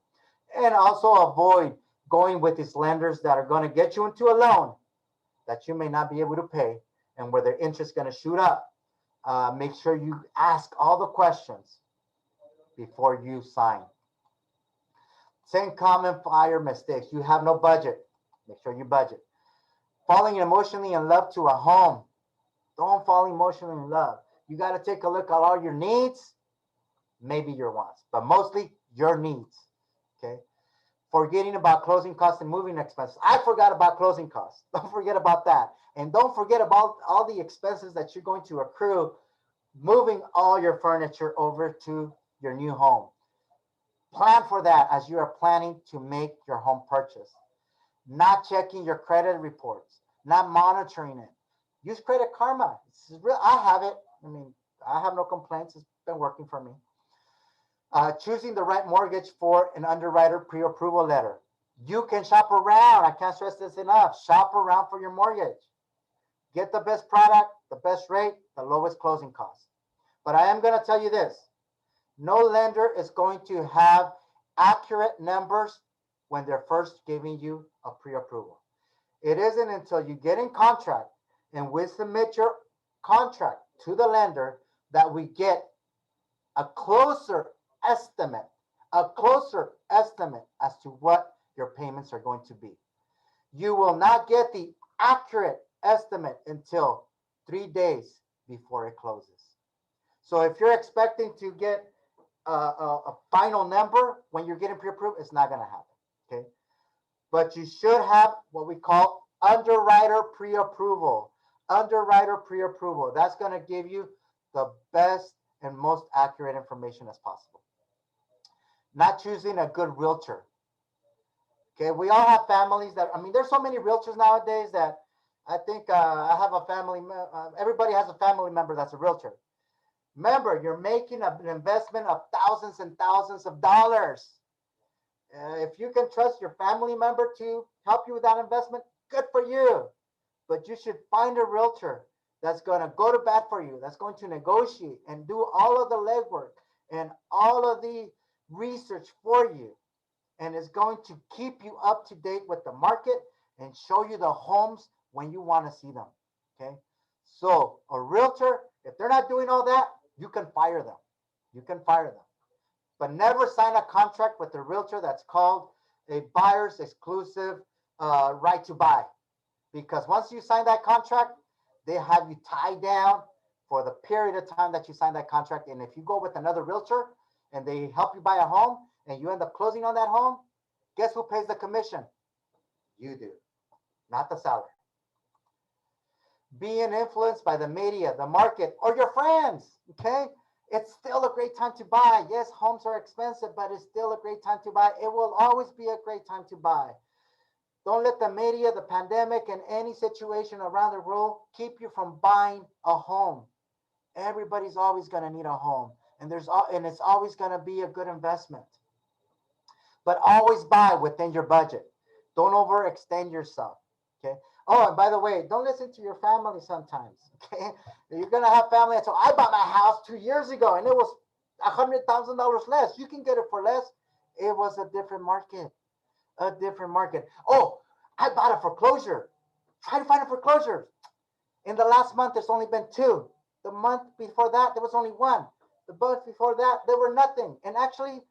And also avoid going with these lenders that are going to get you into a loan that you may not be able to pay and where their interest is going to shoot up. make sure you ask all the questions before you sign. 10 common fire mistakes. You have no budget. Make sure you budget. Falling emotionally in love to a home. Don't fall emotionally in love. You got to take a look at all your needs, maybe your wants, but mostly your needs. Okay. Forgetting about closing costs and moving expenses. I forgot about closing costs. Don't forget about that. And don't forget about all the expenses that you're going to accrue moving all your furniture over to your new home. Plan for that as you are planning to make your home purchase. Not checking your credit reports, not monitoring it. Use Credit Karma. It's real. I have it. I mean, I have no complaints. It's been working for me. Choosing the right mortgage for an underwriter pre-approval letter. You can shop around. I can't stress this enough. Shop around for your mortgage. Get the best product, the best rate, the lowest closing cost. But I am going to tell you this. No lender is going to have accurate numbers when they're first giving you a pre-approval. It isn't until you get in contract and we submit your contract to the lender that we get a closer estimate as to what your payments are going to be. You will not get the accurate estimate until 3 days before it closes. So if you're expecting to get a final number when you're getting pre-approved, it's not going to happen. Okay. But you should have what we call underwriter pre-approval. Underwriter pre-approval. That's going to give you the best and most accurate information as possible. Not choosing a good realtor. Okay, we all have families that, I mean, there's so many realtors nowadays that I think I have a family, everybody has a family member that's a realtor. Remember, you're making an investment of thousands and thousands of dollars. If you can trust your family member to help you with that investment, good for you. But you should find a realtor that's going to go to bat for you, that's going to negotiate and do all of the legwork and all of the research for you, and is going to keep you up to date with the market and show you the homes when you want to see them. Okay. So a realtor, if they're not doing all that, you can fire them. You can fire them. But never sign a contract with a realtor that's called a buyer's exclusive right to buy. Because once you sign that contract, they have you tied down for the period of time that you sign that contract. And if you go with another realtor and they help you buy a home and you end up closing on that home, guess who pays the commission? You do, not the seller. Being influenced by the media, the market, or your friends, okay? It's still a great time to buy. Yes, homes are expensive, but it's still a great time to buy. It will always be a great time to buy. Don't let the media, the pandemic, and any situation around the world keep you from buying a home. Everybody's always going to need a home, and it's always going to be a good investment. But always buy within your budget. Don't overextend yourself. Okay. Oh, and by the way, don't listen to your family sometimes. Okay. You're gonna have family. So I bought my house 2 years ago and it was $100,000 less. You can get it for less. It was a different market. A different market. Oh, I bought a foreclosure. Try to find a foreclosure. In the last month, there's only been 2. The month before that, there was only 1. The month before that, there were nothing. And actually,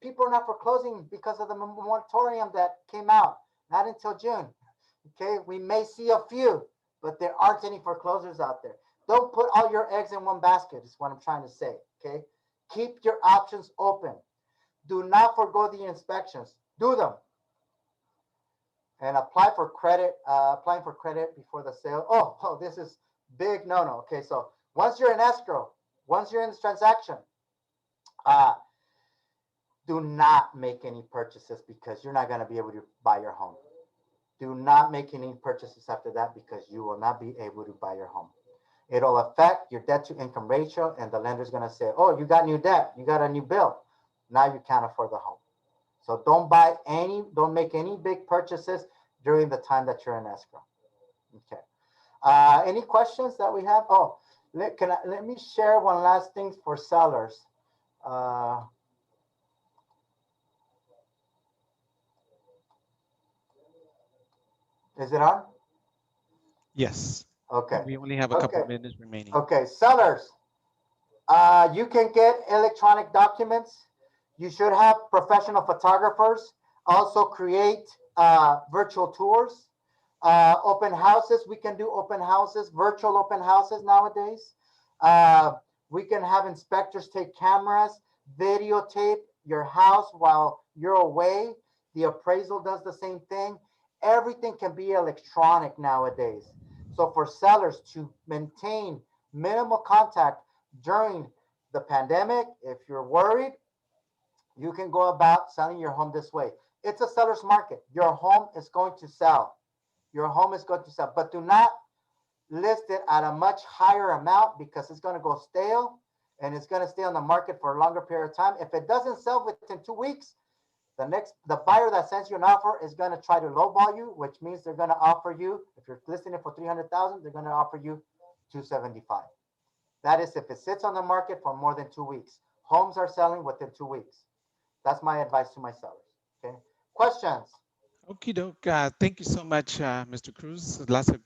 people are not foreclosing because of the moratorium that came out. Not until June. Okay, we may see a few, but there aren't any foreclosures out there. Don't put all your eggs in one basket, is what I'm trying to say. Okay, keep your options open. Do not forego the inspections. Do them. And apply for credit. Applying for credit before the sale. Oh, this is big no-no. Okay, so once you're in escrow, once you're in this transaction, do not make any purchases because you're not going to be able to buy your home. Do not make any purchases after that because you will not be able to buy your home. It'll affect your debt to income ratio, and the lender's going to say, oh, you got new debt, you got a new bill. Now you can't afford the home. So don't make any big purchases during the time that you're in escrow. Okay. Any questions that we have? Oh, let me share one last thing for sellers. Is it on? Yes. Okay. We only have a couple minutes remaining. Okay, sellers, You can get electronic documents. You should have professional photographers. Also create virtual tours. Open houses. We can do open houses, virtual open houses nowadays. Uh, we can have inspectors take cameras, videotape your house while you're away. The appraisal does the same thing. Everything can be electronic nowadays. So for sellers to maintain minimal contact during the pandemic, if you're worried, you can go about selling your home this way. It's a seller's market. Your home is going to sell. Your home is going to sell, but do not list it at a much higher amount because it's going to go stale and it's going to stay on the market for a longer period of time. If it doesn't sell within 2 weeks, the buyer that sends you an offer is going to try to lowball you, which means they're going to offer you, if you're listing it for 300,000, they're going to offer you 275. That is if it sits on the market for more than 2 weeks. Homes are selling within 2 weeks. That's my advice to my sellers. Okay. Questions? Okie doke. Thank you so much, Mr. Cruz. Lots of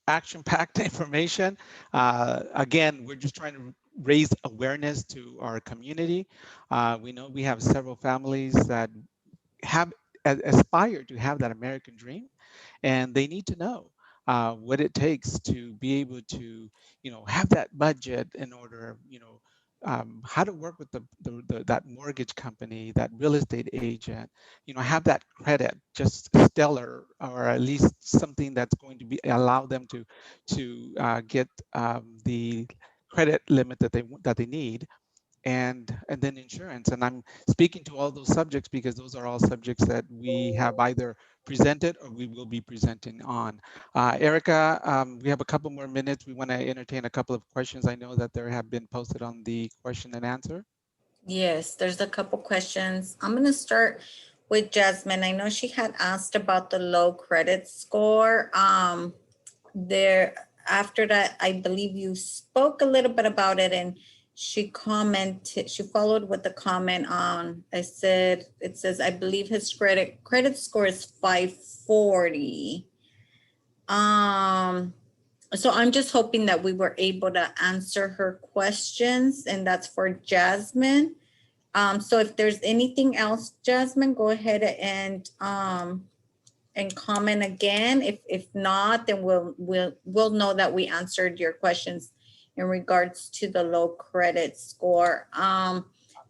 action-packed information. Again, we're just trying to raise awareness to our community. We know we have several families that have aspire to have that American dream, and they need to know what it takes to be able to, have that budget in order, how to work with that mortgage company, that real estate agent, have that credit just stellar, or at least something that's going to be allow them to get the credit limit that they need, and then insurance. And I'm speaking to all those subjects because those are all subjects that we have either presented or we will be presenting on. Erica, we have a couple more minutes. We want to entertain a couple of questions. I know that there have been posted on the question and answer. Yes, there's a couple questions. I'm going to start with Jasmine. I know she had asked about the low credit score. There, after that, I believe you spoke a little bit about it, and she followed with the comment on, it says, I believe his credit score is 540. So I'm just hoping that we were able to answer her questions, and that's for Jasmine. So if there's anything else, Jasmine, go ahead and comment again. If not, then we'll know that we answered your questions in regards to the low credit score. Can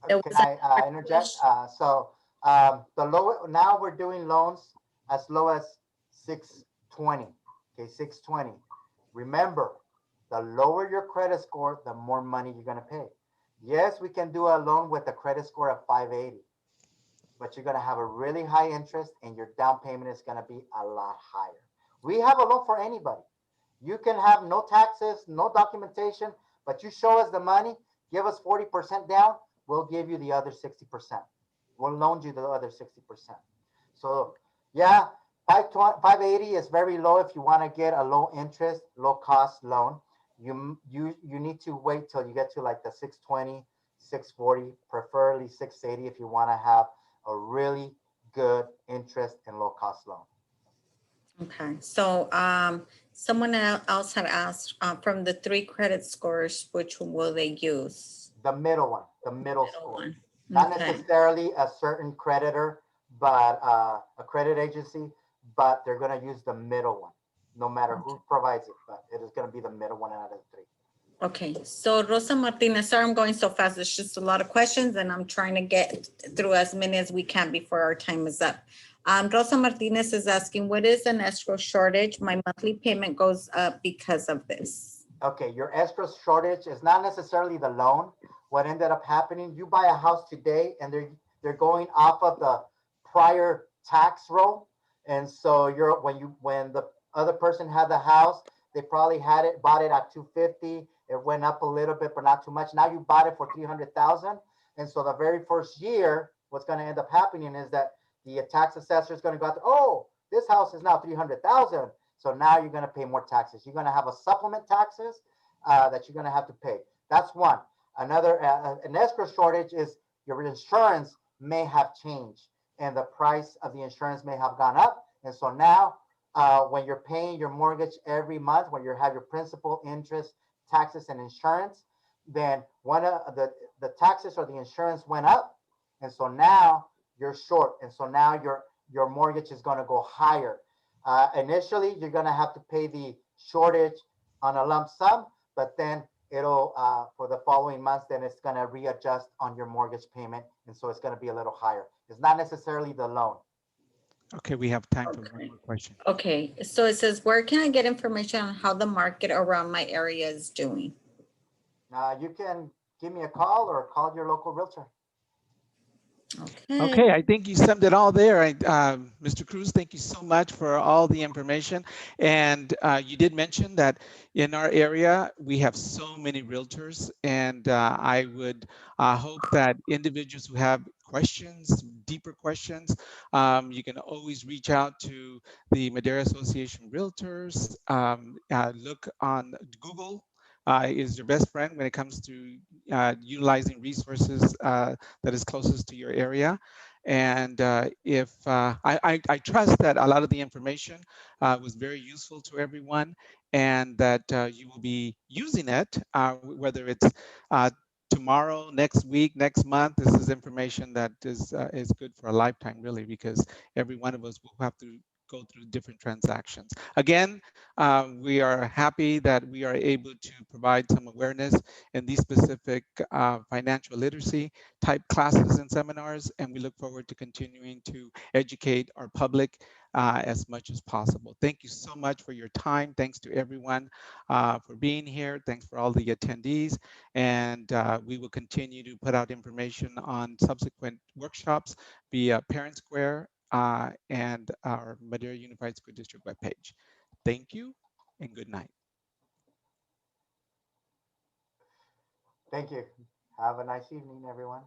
I interject? The low, now we're doing loans as low as 620. Okay, 620. Remember, the lower your credit score, the more money you're going to pay. Yes, we can do a loan with a credit score of 580, but you're going to have a really high interest and your down payment is going to be a lot higher. We have a loan for anybody. You can have no taxes, no documentation, but you show us the money, give us 40% down, we'll give you the other 60%. We'll loan you the other 60%. So yeah, 580 is very low if you want to get a low interest, low cost loan. You need to wait till you get to like the 620, 640, preferably 680 if you want to have a really good interest and low cost loan. Okay, so someone else had asked from the 3 credit scores, which one will they use? The middle one, the middle score. One. Not Okay. necessarily a certain creditor, but a credit agency, but they're going to use the middle one, no matter who provides it, but it is going to be the middle one out of the 3. Okay, so Rosa Martinez, sorry I'm going so fast. It's just a lot of questions and I'm trying to get through as many as we can before our time is up. Rosa Martinez is asking, what is an escrow shortage? My monthly payment goes up because of this. Okay, your escrow shortage is not necessarily the loan. What ended up happening, you buy a house today and they're going off of the prior tax roll. And so when the other person had the house, they probably bought it at 250. It went up a little bit, but not too much. Now you bought it for 300,000. And so the very first year, what's going to end up happening is that the tax assessor is going to go out to, oh, this house is now 300,000. So now you're going to pay more taxes. You're going to have a supplement taxes that you're going to have to pay. That's one. Another, an escrow shortage is your insurance may have changed and the price of the insurance may have gone up. And so now when you're paying your mortgage every month, when you have your principal, interest, taxes, and insurance, then one of the taxes or the insurance went up, and so now you're short, and so now your mortgage is going to go higher. Initially, you're going to have to pay the shortage on a lump sum, but then it'll for the following months, then it's going to readjust on your mortgage payment, and so it's going to be a little higher. It's not necessarily the loan. Okay, we have time for one Okay. more question. Okay, so it says, where can I get information on how the market around my area is doing? You can give me a call or call your local realtor. Okay. Okay, I think you summed it all there. Mr. Cruz, thank you so much for all the information. And you did mention that in our area, we have so many realtors, and I would hope that individuals who have questions, deeper questions, you can always reach out to the Madera Association Realtors. Look on Google. Is your best friend when it comes to utilizing resources that is closest to your area. And if I trust that a lot of the information was very useful to everyone, and that you will be using it, whether it's tomorrow, next week, next month. This is information that is good for a lifetime, really, because every one of us will have to go through different transactions. Again, we are happy that we are able to provide some awareness in these specific financial literacy type classes and seminars, and we look forward to continuing to educate our public as much as possible. Thank you so much for your time. Thanks to everyone for being here. Thanks for all the attendees, and we will continue to put out information on subsequent workshops via Parent Square and our Madera Unified School District webpage. Thank you and good night. Thank you. Have a nice evening, everyone.